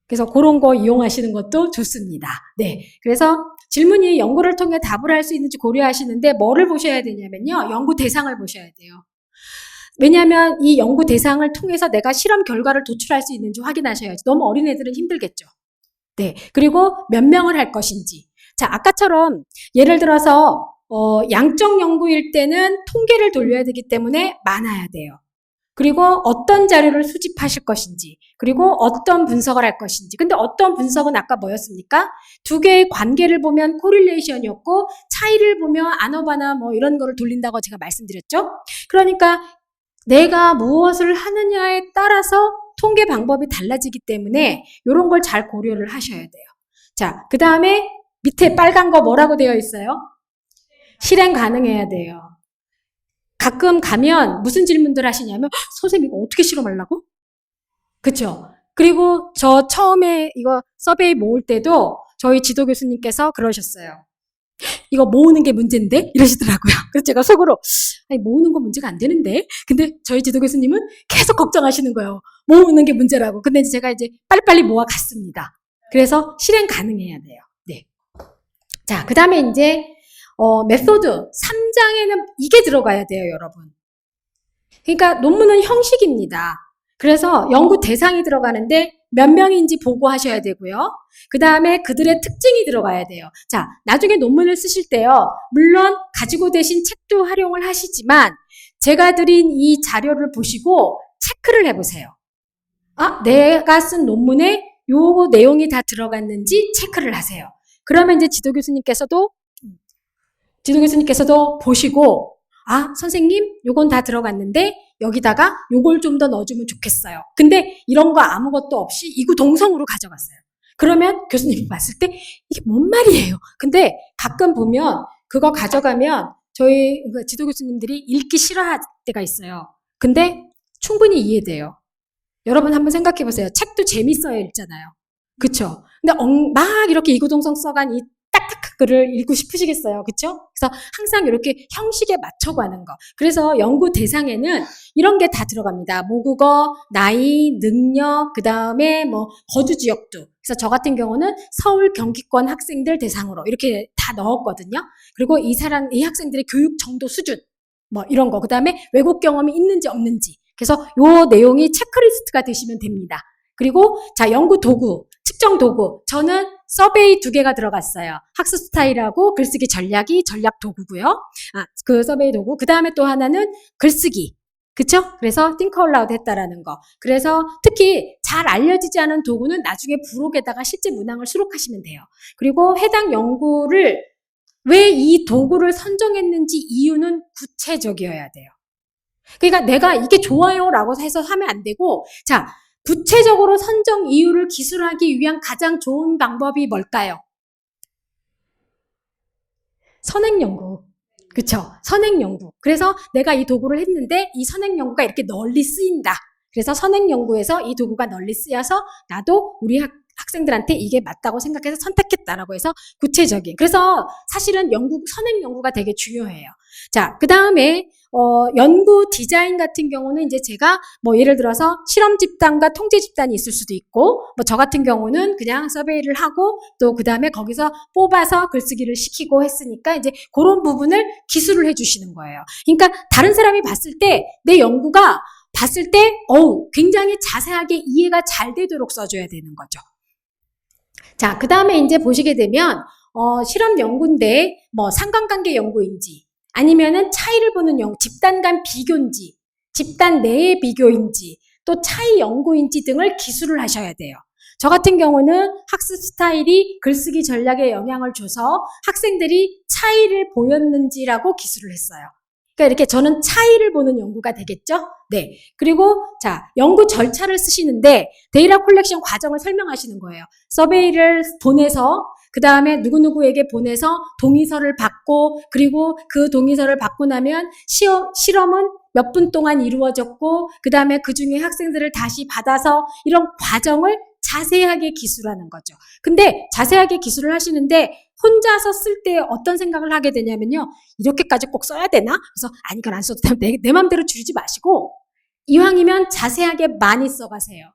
그래서 그런 거 이용하시는 것도 좋습니다. 네, 그래서 질문이 연구를 통해 답을 할 수 있는지 고려하시는데 뭐를 보셔야 되냐면요. 연구 대상을 보셔야 돼요. 왜냐하면 이 연구 대상을 통해서 내가 실험 결과를 도출할 수 있는지 확인하셔야지. 너무 어린 애들은 힘들겠죠. 네, 그리고 몇 명을 할 것인지. 자, 아까처럼 예를 들어서 양적 연구일 때는 통계를 돌려야 되기 때문에 많아야 돼요. 그리고 어떤 자료를 수집하실 것인지, 그리고 어떤 분석을 할 것인지. 근데 어떤 분석은 아까 뭐였습니까? 두 개의 관계를 보면 코릴레이션이었고, 차이를 보면 아노바나 뭐 이런 거를 돌린다고 제가 말씀드렸죠? 그러니까 내가 무엇을 하느냐에 따라서 통계 방법이 달라지기 때문에 이런 걸 잘 고려를 하셔야 돼요. 자, 그 다음에 밑에 빨간 거 뭐라고 되어 있어요? 실행 가능해야 돼요. 가끔 가면 무슨 질문들 하시냐면 선생님 이거 어떻게 실험하려고? 그쵸? 그리고 저 처음에 이거 서베이 모을 때도 저희 지도 교수님께서 그러셨어요. 이거 모으는 게 문제인데? 이러시더라고요. 그래서 제가 속으로 아니 모으는 건 문제가 안 되는데? 근데 저희 지도 교수님은 계속 걱정하시는 거예요. 모으는 게 문제라고. 근데 제가 이제 빨리빨리 모아갔습니다. 그래서 실행 가능해야 돼요. 네. 자, 그 다음에 이제 메소드 3장에는 이게 들어가야 돼요, 여러분. 그러니까 논문은 형식입니다. 그래서 연구 대상이 들어가는데 몇 명인지 보고하셔야 되고요. 그 다음에 그들의 특징이 들어가야 돼요. 자, 나중에 논문을 쓰실 때요. 물론 가지고 계신 책도 활용을 하시지만 제가 드린 이 자료를 보시고 체크를 해보세요. 아, 내가 쓴 논문에 요 내용이 다 들어갔는지 체크를 하세요. 그러면 이제 지도 교수님께서도 보시고 아, 선생님, 요건 다 들어갔는데 여기다가 요걸 좀 더 넣어주면 좋겠어요. 근데 이런 거 아무것도 없이 이구동성으로 가져갔어요. 그러면 교수님이 봤을 때 이게 뭔 말이에요. 근데 가끔 보면 그거 가져가면 저희 지도 교수님들이 읽기 싫어할 때가 있어요. 근데 충분히 이해돼요. 여러분 한번 생각해 보세요. 책도 재밌어야 읽잖아요. 그쵸? 근데 막 이렇게 이구동성 써간 이 딱딱한 글을 읽고 싶으시겠어요. 그쵸? 그래서 항상 이렇게 형식에 맞춰가는 거. 그래서 연구 대상에는 이런 게 다 들어갑니다. 모국어, 나이, 능력, 그 다음에 뭐 거주 지역도. 그래서 저 같은 경우는 서울 경기권 학생들 대상으로 이렇게 다 넣었거든요. 그리고 이 학생들의 교육 정도 수준, 뭐 이런 거. 그 다음에 외국 경험이 있는지 없는지. 그래서 요 내용이 체크리스트가 되시면 됩니다. 그리고 자, 연구 도구, 측정 도구. 저는 서베이 2개가 들어갔어요. 학습 스타일하고 글쓰기 전략이 전략 도구고요. 그 서베이 도구. 그 다음에 또 하나는 글쓰기. 그쵸? 그래서 think out loud 했다라는 거. 그래서 특히 잘 알려지지 않은 도구는 나중에 부록에다가 실제 문항을 수록하시면 돼요. 그리고 해당 연구를 왜 이 도구를 선정했는지 이유는 구체적이어야 돼요. 그러니까 내가 이게 좋아요라고 해서 하면 안 되고, 자, 구체적으로 선정 이유를 기술하기 위한 가장 좋은 방법이 뭘까요? 선행연구. 그쵸? 선행연구. 그래서 내가 이 도구를 했는데 이 선행연구가 이렇게 널리 쓰인다. 그래서 선행연구에서 이 도구가 널리 쓰여서 나도 우리 학생들한테 이게 맞다고 생각해서 선택했다라고 해서 구체적인. 그래서 사실은 선행연구가 되게 중요해요. 자, 그 다음에 연구 디자인 같은 경우는 이제 제가 뭐 예를 들어서 실험 집단과 통제 집단이 있을 수도 있고, 뭐 저 같은 경우는 그냥 서베이를 하고 또 그 다음에 거기서 뽑아서 글쓰기를 시키고 했으니까 이제 그런 부분을 기술을 해주시는 거예요. 그러니까 다른 사람이 봤을 때 내 연구가 봤을 때 굉장히 자세하게 이해가 잘 되도록 써줘야 되는 거죠. 자, 그 다음에 이제 보시게 되면 실험 연구인데 뭐 상관관계 연구인지 아니면은 차이를 보는 집단 간 비교인지, 집단 내의 비교인지, 또 차이 연구인지 등을 기술을 하셔야 돼요. 저 같은 경우는 학습 스타일이 글쓰기 전략에 영향을 줘서 학생들이 차이를 보였는지라고 기술을 했어요. 그러니까 이렇게 저는 차이를 보는 연구가 되겠죠? 네. 그리고 자, 연구 절차를 쓰시는데 데이터 컬렉션 과정을 설명하시는 거예요. 서베이를 보내서 그 다음에 누구누구에게 보내서 동의서를 받고 그리고 그 동의서를 받고 나면 실험은 몇 분 동안 이루어졌고 그 다음에 그 중에 학생들을 다시 받아서 이런 과정을 자세하게 기술하는 거죠. 근데 자세하게 기술을 하시는데 혼자서 쓸 때 어떤 생각을 하게 되냐면요. 이렇게까지 꼭 써야 되나? 그래서 아니 이건 안 써도 되면 내 맘대로 줄이지 마시고 이왕이면 자세하게 많이 써가세요.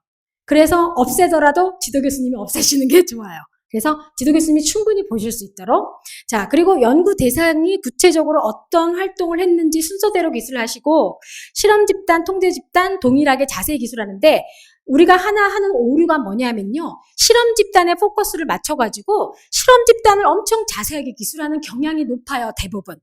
그래서 없애더라도 지도 교수님이 없애시는 게 좋아요. 그래서 지도 교수님이 충분히 보실 수 있도록. 자, 그리고 연구 대상이 구체적으로 어떤 활동을 했는지 순서대로 기술하시고 실험 집단, 통제 집단 동일하게 자세히 기술하는데 우리가 하나 하는 오류가 뭐냐면요. 실험 집단에 포커스를 맞춰가지고 실험 집단을 엄청 자세하게 기술하는 경향이 높아요. 대부분.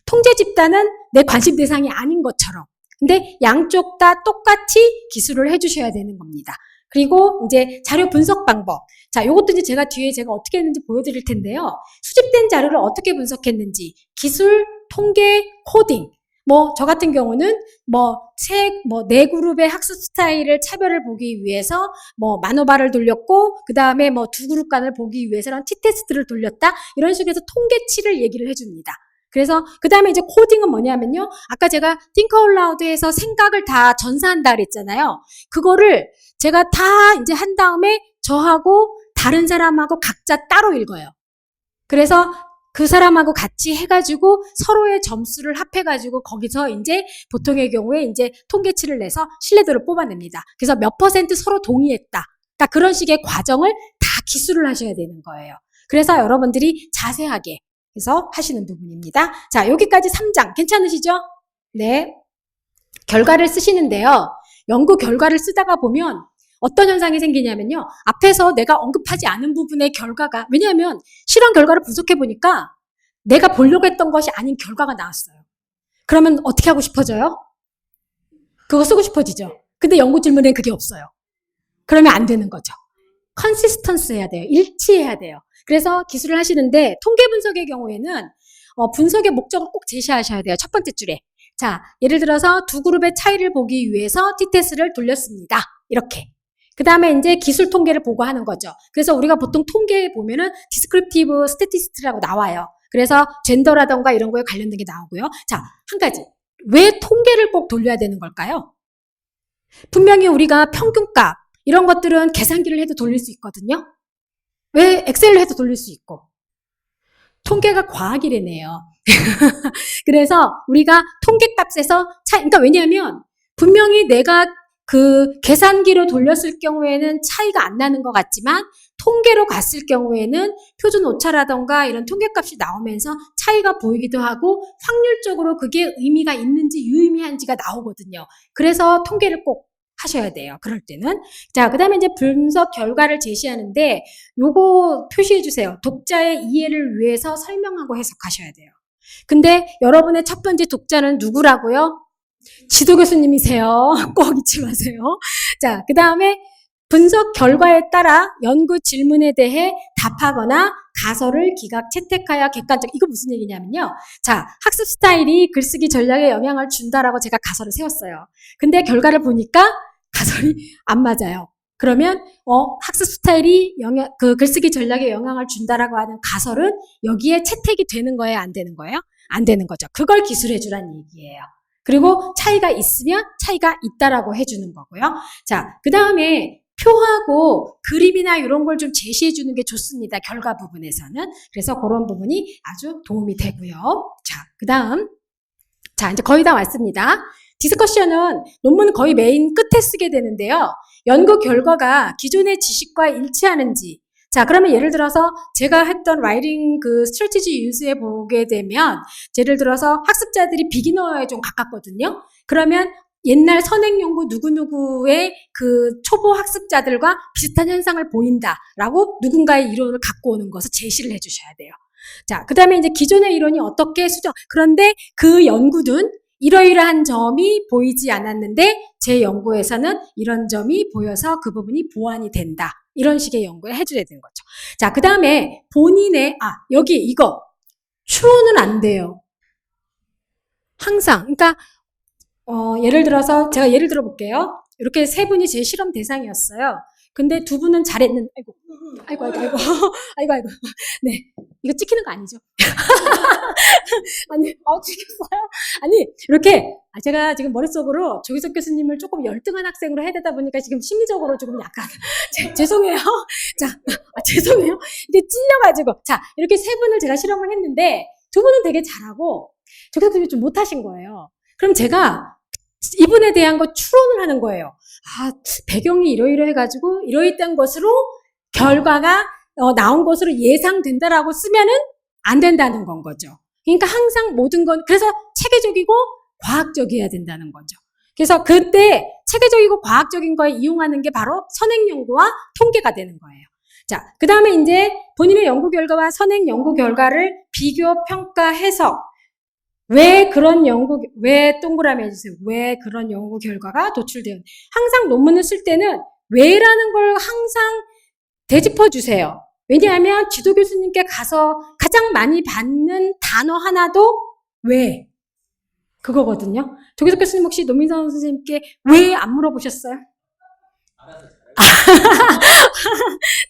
통제 집단은 내 관심 대상이 아닌 것처럼. 근데 양쪽 다 똑같이 기술을 해주셔야 되는 겁니다. 그리고 이제 자료 분석 방법. 자, 요것도 이제 제가 뒤에 제가 어떻게 했는지 보여드릴 텐데요. 수집된 자료를 어떻게 분석했는지, 기술, 통계, 코딩. 뭐, 저 같은 경우는 네 그룹의 학습 스타일을 차별을 보기 위해서 만호바를 돌렸고, 그 다음에 2그룹 간을 보기 위해서는 t-테스트를 돌렸다. 이런 식으로 해서 통계치를 얘기를 해줍니다. 그래서 그 다음에 이제 코딩은 뭐냐면요. 아까 제가 think out loud에서 생각을 다 전사한다 그랬잖아요. 그거를 제가 다 이제 한 다음에 저하고 다른 사람하고 각자 따로 읽어요. 그래서 그 사람하고 같이 해가지고 서로의 점수를 합해가지고 거기서 이제 보통의 경우에 이제 통계치를 내서 신뢰도를 뽑아냅니다. 그래서 몇 % 서로 동의했다. 그러니까 그런 식의 과정을 다 기술을 하셔야 되는 거예요. 그래서 여러분들이 자세하게 해서 하시는 부분입니다. 자, 여기까지 3장 괜찮으시죠? 네. 결과를 쓰시는데요. 연구 결과를 쓰다가 보면 어떤 현상이 생기냐면요. 앞에서 내가 언급하지 않은 부분의 결과가, 왜냐하면 실험 결과를 분석해 보니까 내가 보려고 했던 것이 아닌 결과가 나왔어요. 그러면 어떻게 하고 싶어져요? 그거 쓰고 싶어지죠. 근데 연구 질문엔 그게 없어요. 그러면 안 되는 거죠. 컨시스턴스 해야 돼요. 일치해야 돼요. 그래서 기술을 하시는데 통계 분석의 경우에는 분석의 목적을 꼭 제시하셔야 돼요. 첫 번째 줄에. 자, 예를 들어서 두 그룹의 차이를 보기 위해서 t-테스트를 돌렸습니다. 이렇게. 그 다음에 이제 기술 통계를 보고하는 거죠. 그래서 우리가 보통 통계에 보면은 디스크립티브 스태티스트라고 나와요. 그래서 젠더라던가 이런 거에 관련된 게 나오고요. 자, 한 가지. 왜 통계를 꼭 돌려야 되는 걸까요? 분명히 우리가 평균값, 이런 것들은 계산기를 해도 돌릴 수 있거든요. 왜 엑셀로 해도 돌릴 수 있고. 통계가 과학이래네요. 그래서 우리가 통계값에서 그러니까 왜냐하면 분명히 내가 그 계산기로 돌렸을 경우에는 차이가 안 나는 것 같지만 통계로 갔을 경우에는 표준 오차라던가 이런 통계값이 나오면서 차이가 보이기도 하고 확률적으로 그게 의미가 있는지 유의미한지가 나오거든요. 그래서 통계를 꼭 하셔야 돼요. 그럴 때는. 자, 그 다음에 이제 분석 결과를 제시하는데 요거 표시해 주세요. 독자의 이해를 위해서 설명하고 해석하셔야 돼요. 근데 여러분의 첫 번째 독자는 누구라고요? 지도 교수님이세요. 꼭 잊지 마세요. 자, 그 다음에 분석 결과에 따라 연구 질문에 대해 답하거나 가설을 기각, 채택하여 객관적. 이거 무슨 얘기냐면요. 자, 학습 스타일이 글쓰기 전략에 영향을 준다라고 제가 가설을 세웠어요. 근데 결과를 보니까 가설이 안 맞아요. 그러면 학습 스타일이 그 글쓰기 전략에 영향을 준다라고 하는 가설은 여기에 채택이 되는 거예요, 안 되는 거예요? 안 되는 거죠. 그걸 기술해 주라는 얘기예요. 그리고 차이가 있으면 차이가 있다라고 해주는 거고요. 자, 그 다음에 표하고 그림이나 이런 걸 좀 제시해 주는 게 좋습니다. 결과 부분에서는. 그래서 그런 부분이 아주 도움이 되고요. 자, 그 다음. 자, 이제 거의 다 왔습니다. 디스커션은 논문은 거의 메인 끝에 쓰게 되는데요. 연구 결과가 기존의 지식과 일치하는지. 자, 그러면 예를 들어서 제가 했던 라이팅 그 스트래티지 유즈에 보게 되면 예를 들어서 학습자들이 비기너에 좀 가깝거든요. 그러면 옛날 선행 연구 누구누구의 그 초보 학습자들과 비슷한 현상을 보인다라고 누군가의 이론을 갖고 오는 것을 제시를 해주셔야 돼요. 자, 그 다음에 이제 기존의 이론이 어떻게 그런데 그 연구는 이러이러한 점이 보이지 않았는데 제 연구에서는 이런 점이 보여서 그 부분이 보완이 된다. 이런 식의 연구를 해줘야 되는 거죠. 자, 그 다음에 본인의 여기 이거 추론은 안 돼요. 항상 그러니까 예를 들어서 제가 예를 들어 볼게요. 이렇게 세 분이 제 실험 대상이었어요. 근데 두 분은 잘했는 아이고 네, 이거 찍히는 거 아니죠? 아니 찍혔어요? 아니 이렇게 제가 지금 머릿속으로 조기석 교수님을 조금 열등한 학생으로 해야 되다 보니까 지금 심리적으로 조금 약간 죄송해요. 자, 죄송해요. 이게 찔려가지고 자 이렇게 세 분을 제가 실험을 했는데 두 분은 되게 잘하고 조기석 교수님이 좀 못하신 거예요. 그럼 제가 이분에 대한 거 추론을 하는 거예요. 배경이 이러이러해가지고 이러했던 것으로 결과가 나온 것으로 예상된다라고 쓰면은 안 된다는 건 거죠. 그러니까 항상 모든 건 그래서 체계적이고 과학적이어야 된다는 거죠. 그래서 그때 체계적이고 과학적인 거에 이용하는 게 바로 선행 연구와 통계가 되는 거예요. 자, 그 다음에 이제 본인의 연구 결과와 선행 연구 결과를 비교, 평가, 해석. 왜 동그라미 해주세요. 왜 그런 연구 결과가 도출되는. 항상 논문을 쓸 때는 왜라는 걸 항상 되짚어 주세요. 왜냐하면 지도 교수님께 가서 가장 많이 받는 단어 하나도 왜 그거거든요. 조기석 교수님 혹시 노민선 선생님께 왜 안 물어보셨어요?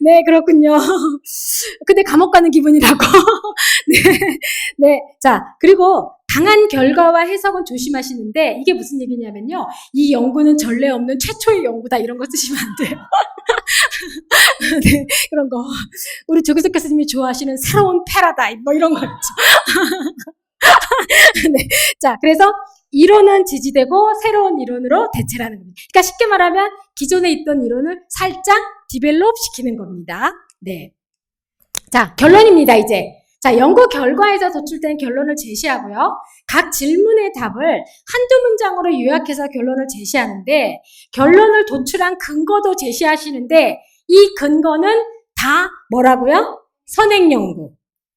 네, 그렇군요. 근데 감옥 가는 기분이라고. 네. 자, 그리고 강한 결과와 해석은 조심하시는데 이게 무슨 얘기냐면요. 이 연구는 전례 없는 최초의 연구다 이런 거 쓰시면 안 돼요. 네, 그런 거. 우리 조기석 교수님이 좋아하시는 새로운 패러다임 뭐 이런 거 있죠. 네. 자, 그래서 이론은 지지되고 새로운 이론으로 대체하는 겁니다. 그러니까 쉽게 말하면 기존에 있던 이론을 살짝 디벨롭 시키는 겁니다. 네. 자, 결론입니다, 이제. 자, 연구 결과에서 도출된 결론을 제시하고요. 각 질문의 답을 한두 문장으로 요약해서 결론을 제시하는데 결론을 도출한 근거도 제시하시는데 이 근거는 다 뭐라고요? 선행 연구.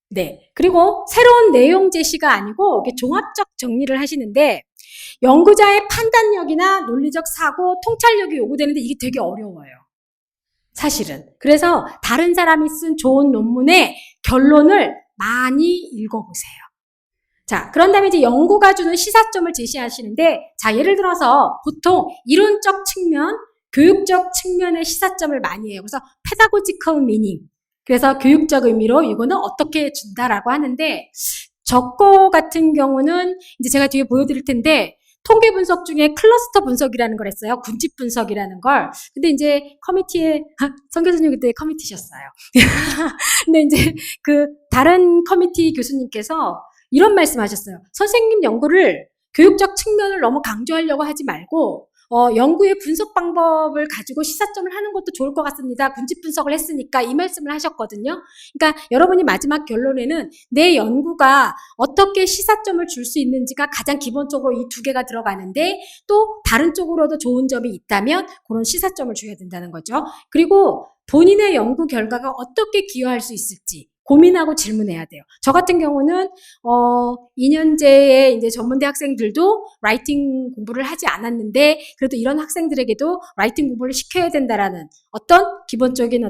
네. 그리고 새로운 내용 제시가 아니고 이렇게 종합적 정리를 하시는데 연구자의 판단력이나 논리적 사고, 통찰력이 요구되는데 이게 되게 어려워요. 사실은. 그래서 다른 사람이 쓴 좋은 논문의 결론을 많이 읽어보세요. 자, 그런 다음에 이제 연구가 주는 시사점을 제시하시는데, 자, 예를 들어서 보통 이론적 측면, 교육적 측면의 시사점을 많이 해요. 그래서 pedagogical meaning. 그래서 교육적 의미로 이거는 어떻게 준다라고 하는데, 저거 같은 경우는 이제 제가 뒤에 보여드릴 텐데, 통계 분석 중에 클러스터 분석이라는 걸 했어요. 군집 분석이라는 걸. 근데 이제 커미티에, 성 교수님 그때 커미티셨어요. 근데 이제 그 다른 커미티 교수님께서 이런 말씀 하셨어요. 선생님 연구를 교육적 측면을 너무 강조하려고 하지 말고, 연구의 분석 방법을 가지고 시사점을 하는 것도 좋을 것 같습니다. 군집 분석을 했으니까 이 말씀을 하셨거든요. 그러니까 여러분이 마지막 결론에는 내 연구가 어떻게 시사점을 줄 수 있는지가 가장 기본적으로 이 두 개가 들어가는데 또 다른 쪽으로도 좋은 점이 있다면 그런 시사점을 줘야 된다는 거죠. 그리고 본인의 연구 결과가 어떻게 기여할 수 있을지 고민하고 질문해야 돼요. 저 같은 경우는 2년제의 이제 전문대 학생들도 라이팅 공부를 하지 않았는데 그래도 이런 학생들에게도 라이팅 공부를 시켜야 된다라는 어떤 기본적인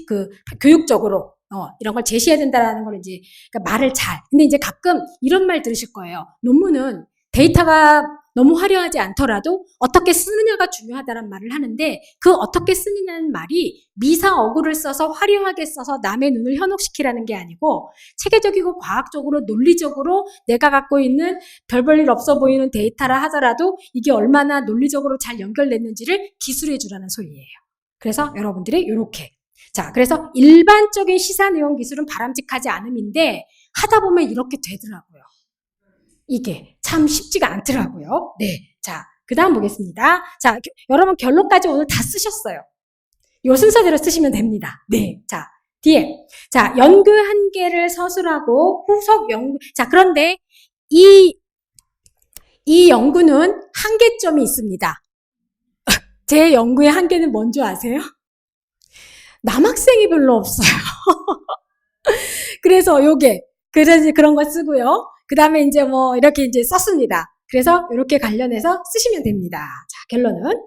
그 교육적으로 이런 걸 제시해야 된다라는 걸 이제 그러니까 말을 잘. 근데 이제 가끔 이런 말 들으실 거예요. 논문은 데이터가 너무 화려하지 않더라도 어떻게 쓰느냐가 중요하다는 말을 하는데 그 어떻게 쓰느냐는 말이 미사어구를 써서 화려하게 써서 남의 눈을 현혹시키라는 게 아니고 체계적이고 과학적으로 논리적으로 내가 갖고 있는 별 볼 일 없어 보이는 데이터라 하더라도 이게 얼마나 논리적으로 잘 연결됐는지를 기술해 주라는 소리예요. 그래서 여러분들이 이렇게 자 그래서 일반적인 시사 내용 기술은 바람직하지 않음인데 하다 보면 이렇게 되더라고요. 이게 참 쉽지가 않더라고요. 네. 자, 그 다음 보겠습니다. 자, 여러분 결론까지 오늘 다 쓰셨어요. 요 순서대로 쓰시면 됩니다. 네. 자, 뒤에. 자, 연구 한계를 서술하고 후속 연구. 자, 그런데 이 연구는 한계점이 있습니다. 제 연구의 한계는 뭔지 아세요? 남학생이 별로 없어요. 그래서 그래서 그런 거 쓰고요. 그 다음에 이제 이렇게 이제 썼습니다. 그래서 이렇게 관련해서 쓰시면 됩니다. 자, 결론은.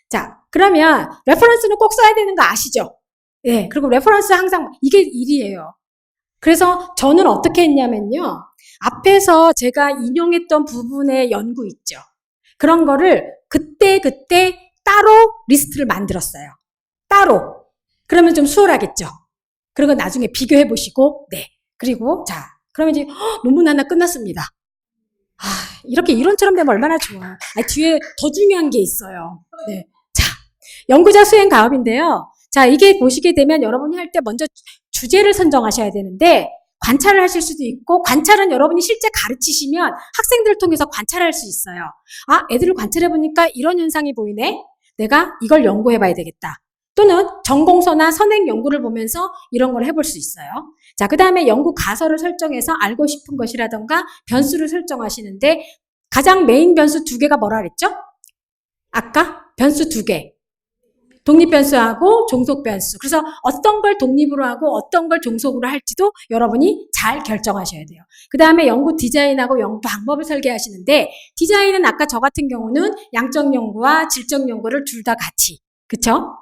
자, 그러면 레퍼런스는 꼭 써야 되는 거 아시죠? 예, 그리고 레퍼런스 항상 이게 일이에요. 그래서 저는 어떻게 했냐면요. 앞에서 제가 인용했던 부분의 연구 있죠. 그런 거를 그때 따로 리스트를 만들었어요. 따로. 그러면 좀 수월하겠죠. 그리고 나중에 비교해 보시고, 네. 그리고, 자, 그러면 이제, 논문 하나 끝났습니다. 이렇게 이론처럼 되면 얼마나 좋아. 뒤에 더 중요한 게 있어요. 네. 자, 연구자 수행 가업인데요. 자, 이게 보시게 되면 여러분이 할 때 먼저 주제를 선정하셔야 되는데, 관찰을 하실 수도 있고, 관찰은 여러분이 실제 가르치시면 학생들을 통해서 관찰할 수 있어요. 애들을 관찰해보니까 이런 현상이 보이네? 내가 이걸 연구해봐야 되겠다. 또는 전공서나 선행 연구를 보면서 이런 걸 해볼 수 있어요. 자, 그 다음에 연구 가설을 설정해서 알고 싶은 것이라던가 변수를 설정하시는데 가장 메인 변수 2개가 뭐라 그랬죠? 아까 변수 2개. 독립변수하고 종속변수. 그래서 어떤 걸 독립으로 하고 어떤 걸 종속으로 할지도 여러분이 잘 결정하셔야 돼요. 그 다음에 연구 디자인하고 연구 방법을 설계하시는데 디자인은 아까 저 같은 경우는 양적 연구와 질적 연구를 둘 다 같이. 그쵸?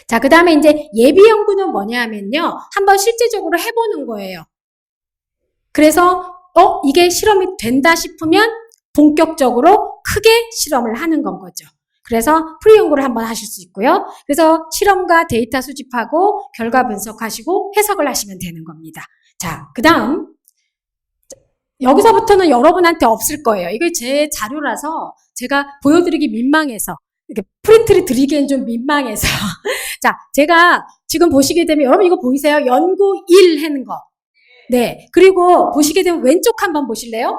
자, 그 다음에 이제 예비 연구는 뭐냐 하면요. 한번 실제적으로 해보는 거예요. 그래서, 이게 실험이 된다 싶으면 본격적으로 크게 실험을 하는 건 거죠. 그래서 프리 연구를 한번 하실 수 있고요. 그래서 실험과 데이터 수집하고 결과 분석하시고 해석을 하시면 되는 겁니다. 자, 그 다음. 여기서부터는 여러분한테 없을 거예요. 이게 제 자료라서 제가 보여드리기 민망해서. 이렇게 프린트를 드리기엔 좀 민망해서. 자, 제가 지금 보시게 되면, 여러분 이거 보이세요? 연구 1 하는 거. 네. 그리고 보시게 되면 왼쪽 한번 보실래요?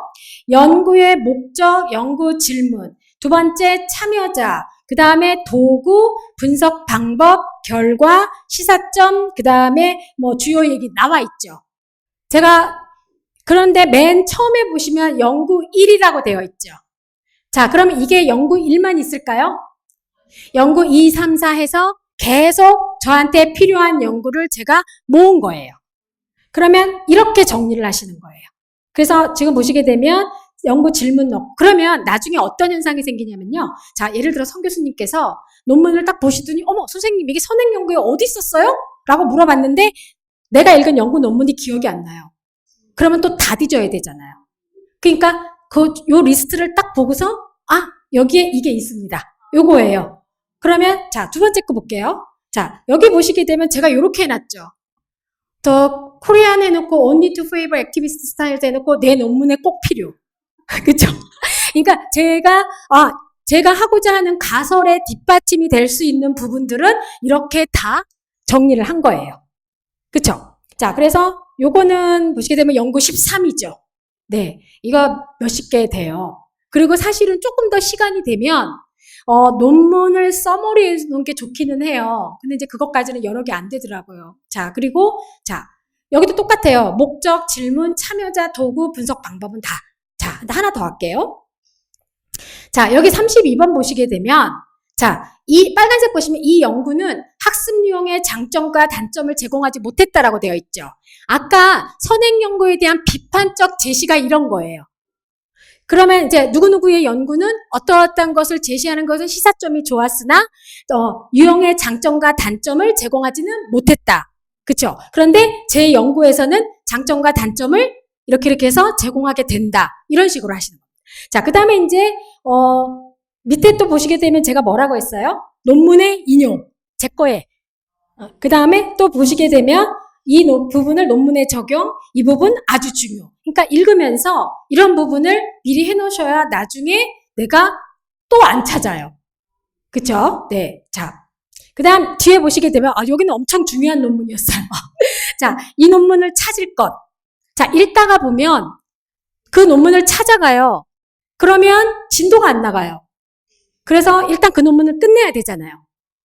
연구의 목적, 연구 질문. 2번째, 참여자. 그 다음에 도구, 분석 방법, 결과, 시사점, 그 다음에 주요 얘기 나와 있죠. 그런데 맨 처음에 보시면 연구 1이라고 되어 있죠. 자, 그러면 이게 연구 1만 있을까요? 연구 2, 3, 4 해서 계속 저한테 필요한 연구를 제가 모은 거예요. 그러면 이렇게 정리를 하시는 거예요. 그래서 지금 보시게 되면 연구 질문 넣고 그러면 나중에 어떤 현상이 생기냐면요. 자, 예를 들어 성 교수님께서 논문을 딱 보시더니 어머 선생님 이게 선행 연구에 어디 있었어요? 라고 물어봤는데 내가 읽은 연구 논문이 기억이 안 나요. 그러면 또 다 뒤져야 되잖아요. 그러니까 요 리스트를 딱 보고서 여기에 이게 있습니다. 요거예요. 그러면 자, 두 번째 거 볼게요. 자, 여기 보시게 되면 제가 요렇게 해놨죠. 더 코리안 해놓고 only to favor activist styles 해놓고 내 논문에 꼭 필요. 그쵸? 그러니까 제가 하고자 하는 가설의 뒷받침이 될 수 있는 부분들은 이렇게 다 정리를 한 거예요. 그쵸? 자, 그래서 요거는 보시게 되면 연구 13이죠. 네. 이거 몇십 개 돼요. 그리고 사실은 조금 더 시간이 되면, 논문을 써머리해 놓은 게 좋기는 해요. 근데 이제 그것까지는 여러 개 안 되더라고요. 자, 그리고, 자, 여기도 똑같아요. 목적, 질문, 참여자, 도구, 분석 방법은 다. 자, 하나 더 할게요. 자, 여기 32번 보시게 되면, 자, 이 빨간색 보시면 이 연구는 학습 유형의 장점과 단점을 제공하지 못했다라고 되어 있죠. 아까 선행 연구에 대한 비판적 제시가 이런 거예요. 그러면 이제 누구누구의 연구는 어떠한 것을 제시하는 것은 시사점이 좋았으나 유형의 장점과 단점을 제공하지는 못했다. 그렇죠? 그런데 제 연구에서는 장점과 단점을 이렇게 해서 제공하게 된다. 이런 식으로 하시는 겁니다. 자, 그 다음에 이제 밑에 또 보시게 되면 제가 뭐라고 했어요? 논문의 인용. 제 거에. 그 다음에 또 보시게 되면 이 부분을 논문에 적용, 이 부분 아주 중요. 그러니까 읽으면서 이런 부분을 미리 해놓으셔야 나중에 내가 또 안 찾아요. 그쵸? 네. 자. 그 다음 뒤에 보시게 되면, 여기는 엄청 중요한 논문이었어요. 자, 이 논문을 찾을 것. 자, 읽다가 보면 그 논문을 찾아가요. 그러면 진도가 안 나가요. 그래서 일단 그 논문을 끝내야 되잖아요.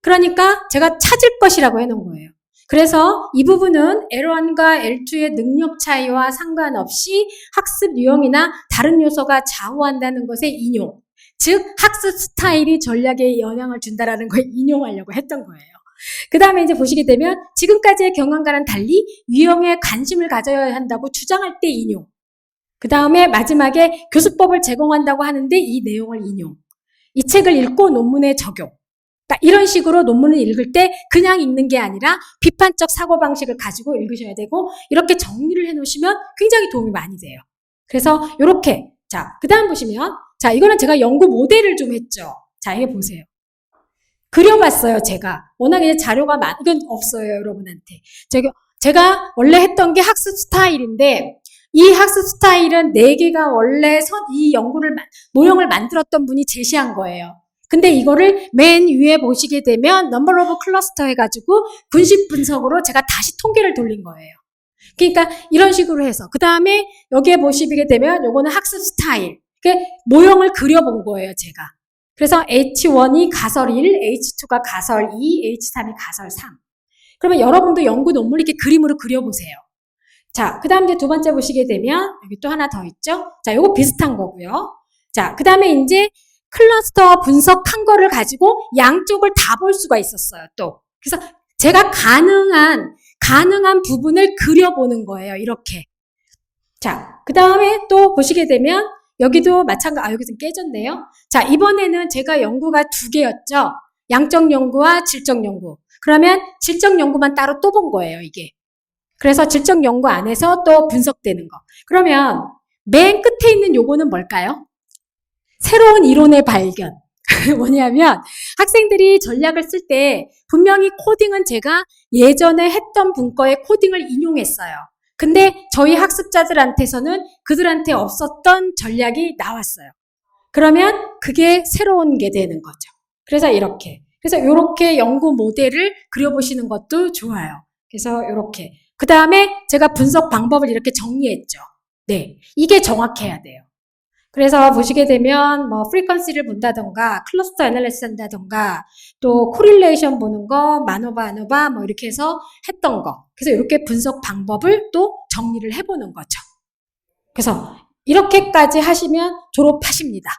그러니까 제가 찾을 것이라고 해놓은 거예요. 그래서 이 부분은 L1과 L2의 능력 차이와 상관없이 학습 유형이나 다른 요소가 좌우한다는 것의 인용. 즉 학습 스타일이 전략에 영향을 준다라는 걸 인용하려고 했던 거예요. 그 다음에 이제 보시게 되면 지금까지의 경험과는 달리 유형에 관심을 가져야 한다고 주장할 때 인용. 그 다음에 마지막에 교수법을 제공한다고 하는데 이 내용을 인용. 이 책을 읽고 논문에 적용. 그러니까 이런 식으로 논문을 읽을 때 그냥 읽는 게 아니라 비판적 사고방식을 가지고 읽으셔야 되고 이렇게 정리를 해놓으시면 굉장히 도움이 많이 돼요. 그래서 이렇게 자, 그 다음 보시면 자, 이거는 제가 연구 모델을 좀 했죠. 자, 이게 보세요. 그려봤어요, 제가. 워낙에 자료가 이건 없어요, 여러분한테. 제가 원래 했던 게 학습 스타일인데 이 학습 스타일은 4개가 원래 이 모형을 만들었던 분이 제시한 거예요. 근데 이거를 맨 위에 보시게 되면 넘버 오브 클러스터 해가지고 분식 분석으로 제가 다시 통계를 돌린 거예요. 그러니까 이런 식으로 해서 그 다음에 여기에 보시게 되면 요거는 학습 스타일. 모형을 그려본 거예요, 제가. 그래서 H1이 가설 1, H2가 가설 2, H3이 가설 3. 그러면 여러분도 연구 논문을 이렇게 그림으로 그려보세요. 자, 그 다음 이제 두 번째 보시게 되면 여기 또 하나 더 있죠. 자, 요거 비슷한 거고요. 자, 그 다음에 이제 클러스터 분석한 거를 가지고 양쪽을 다 볼 수가 있었어요, 또. 그래서 제가 가능한 부분을 그려보는 거예요, 이렇게. 자, 그 다음에 또 보시게 되면 여기도 마찬가지, 여기 좀 깨졌네요. 자, 이번에는 제가 연구가 2개였죠. 양적 연구와 질적 연구. 그러면 질적 연구만 따로 또 본 거예요, 이게. 그래서 질적 연구 안에서 또 분석되는 거. 그러면 맨 끝에 있는 요거는 뭘까요? 새로운 이론의 발견. 뭐냐면 학생들이 전략을 쓸 때 분명히 코딩은 제가 예전에 했던 문과의 코딩을 인용했어요. 근데 저희 학습자들한테서는 그들한테 없었던 전략이 나왔어요. 그러면 그게 새로운 게 되는 거죠. 그래서 이렇게. 그래서 이렇게 연구 모델을 그려보시는 것도 좋아요. 그래서 이렇게. 그 다음에 제가 분석 방법을 이렇게 정리했죠. 네. 이게 정확해야 돼요. 그래서 보시게 되면 뭐 프리퀀시를 본다던가 클러스터 애널리시스 한다던가 또 코릴레이션 보는 거, 마노바 뭐 이렇게 해서 했던 거. 그래서 이렇게 분석 방법을 또 정리를 해보는 거죠. 그래서 이렇게까지 하시면 졸업하십니다.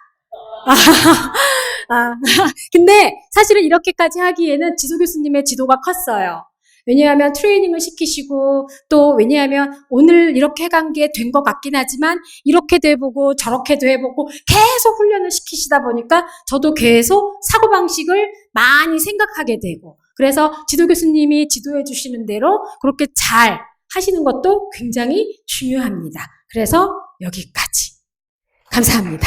근데 사실은 이렇게까지 하기에는 지도 교수님의 지도가 컸어요. 왜냐하면 트레이닝을 시키시고 또 왜냐하면 오늘 이렇게 해간 게 된 것 같긴 하지만 이렇게도 해보고 저렇게도 해보고 계속 훈련을 시키시다 보니까 저도 계속 사고방식을 많이 생각하게 되고 그래서 지도 교수님이 지도해 주시는 대로 그렇게 잘 하시는 것도 굉장히 중요합니다. 그래서 여기까지. 감사합니다.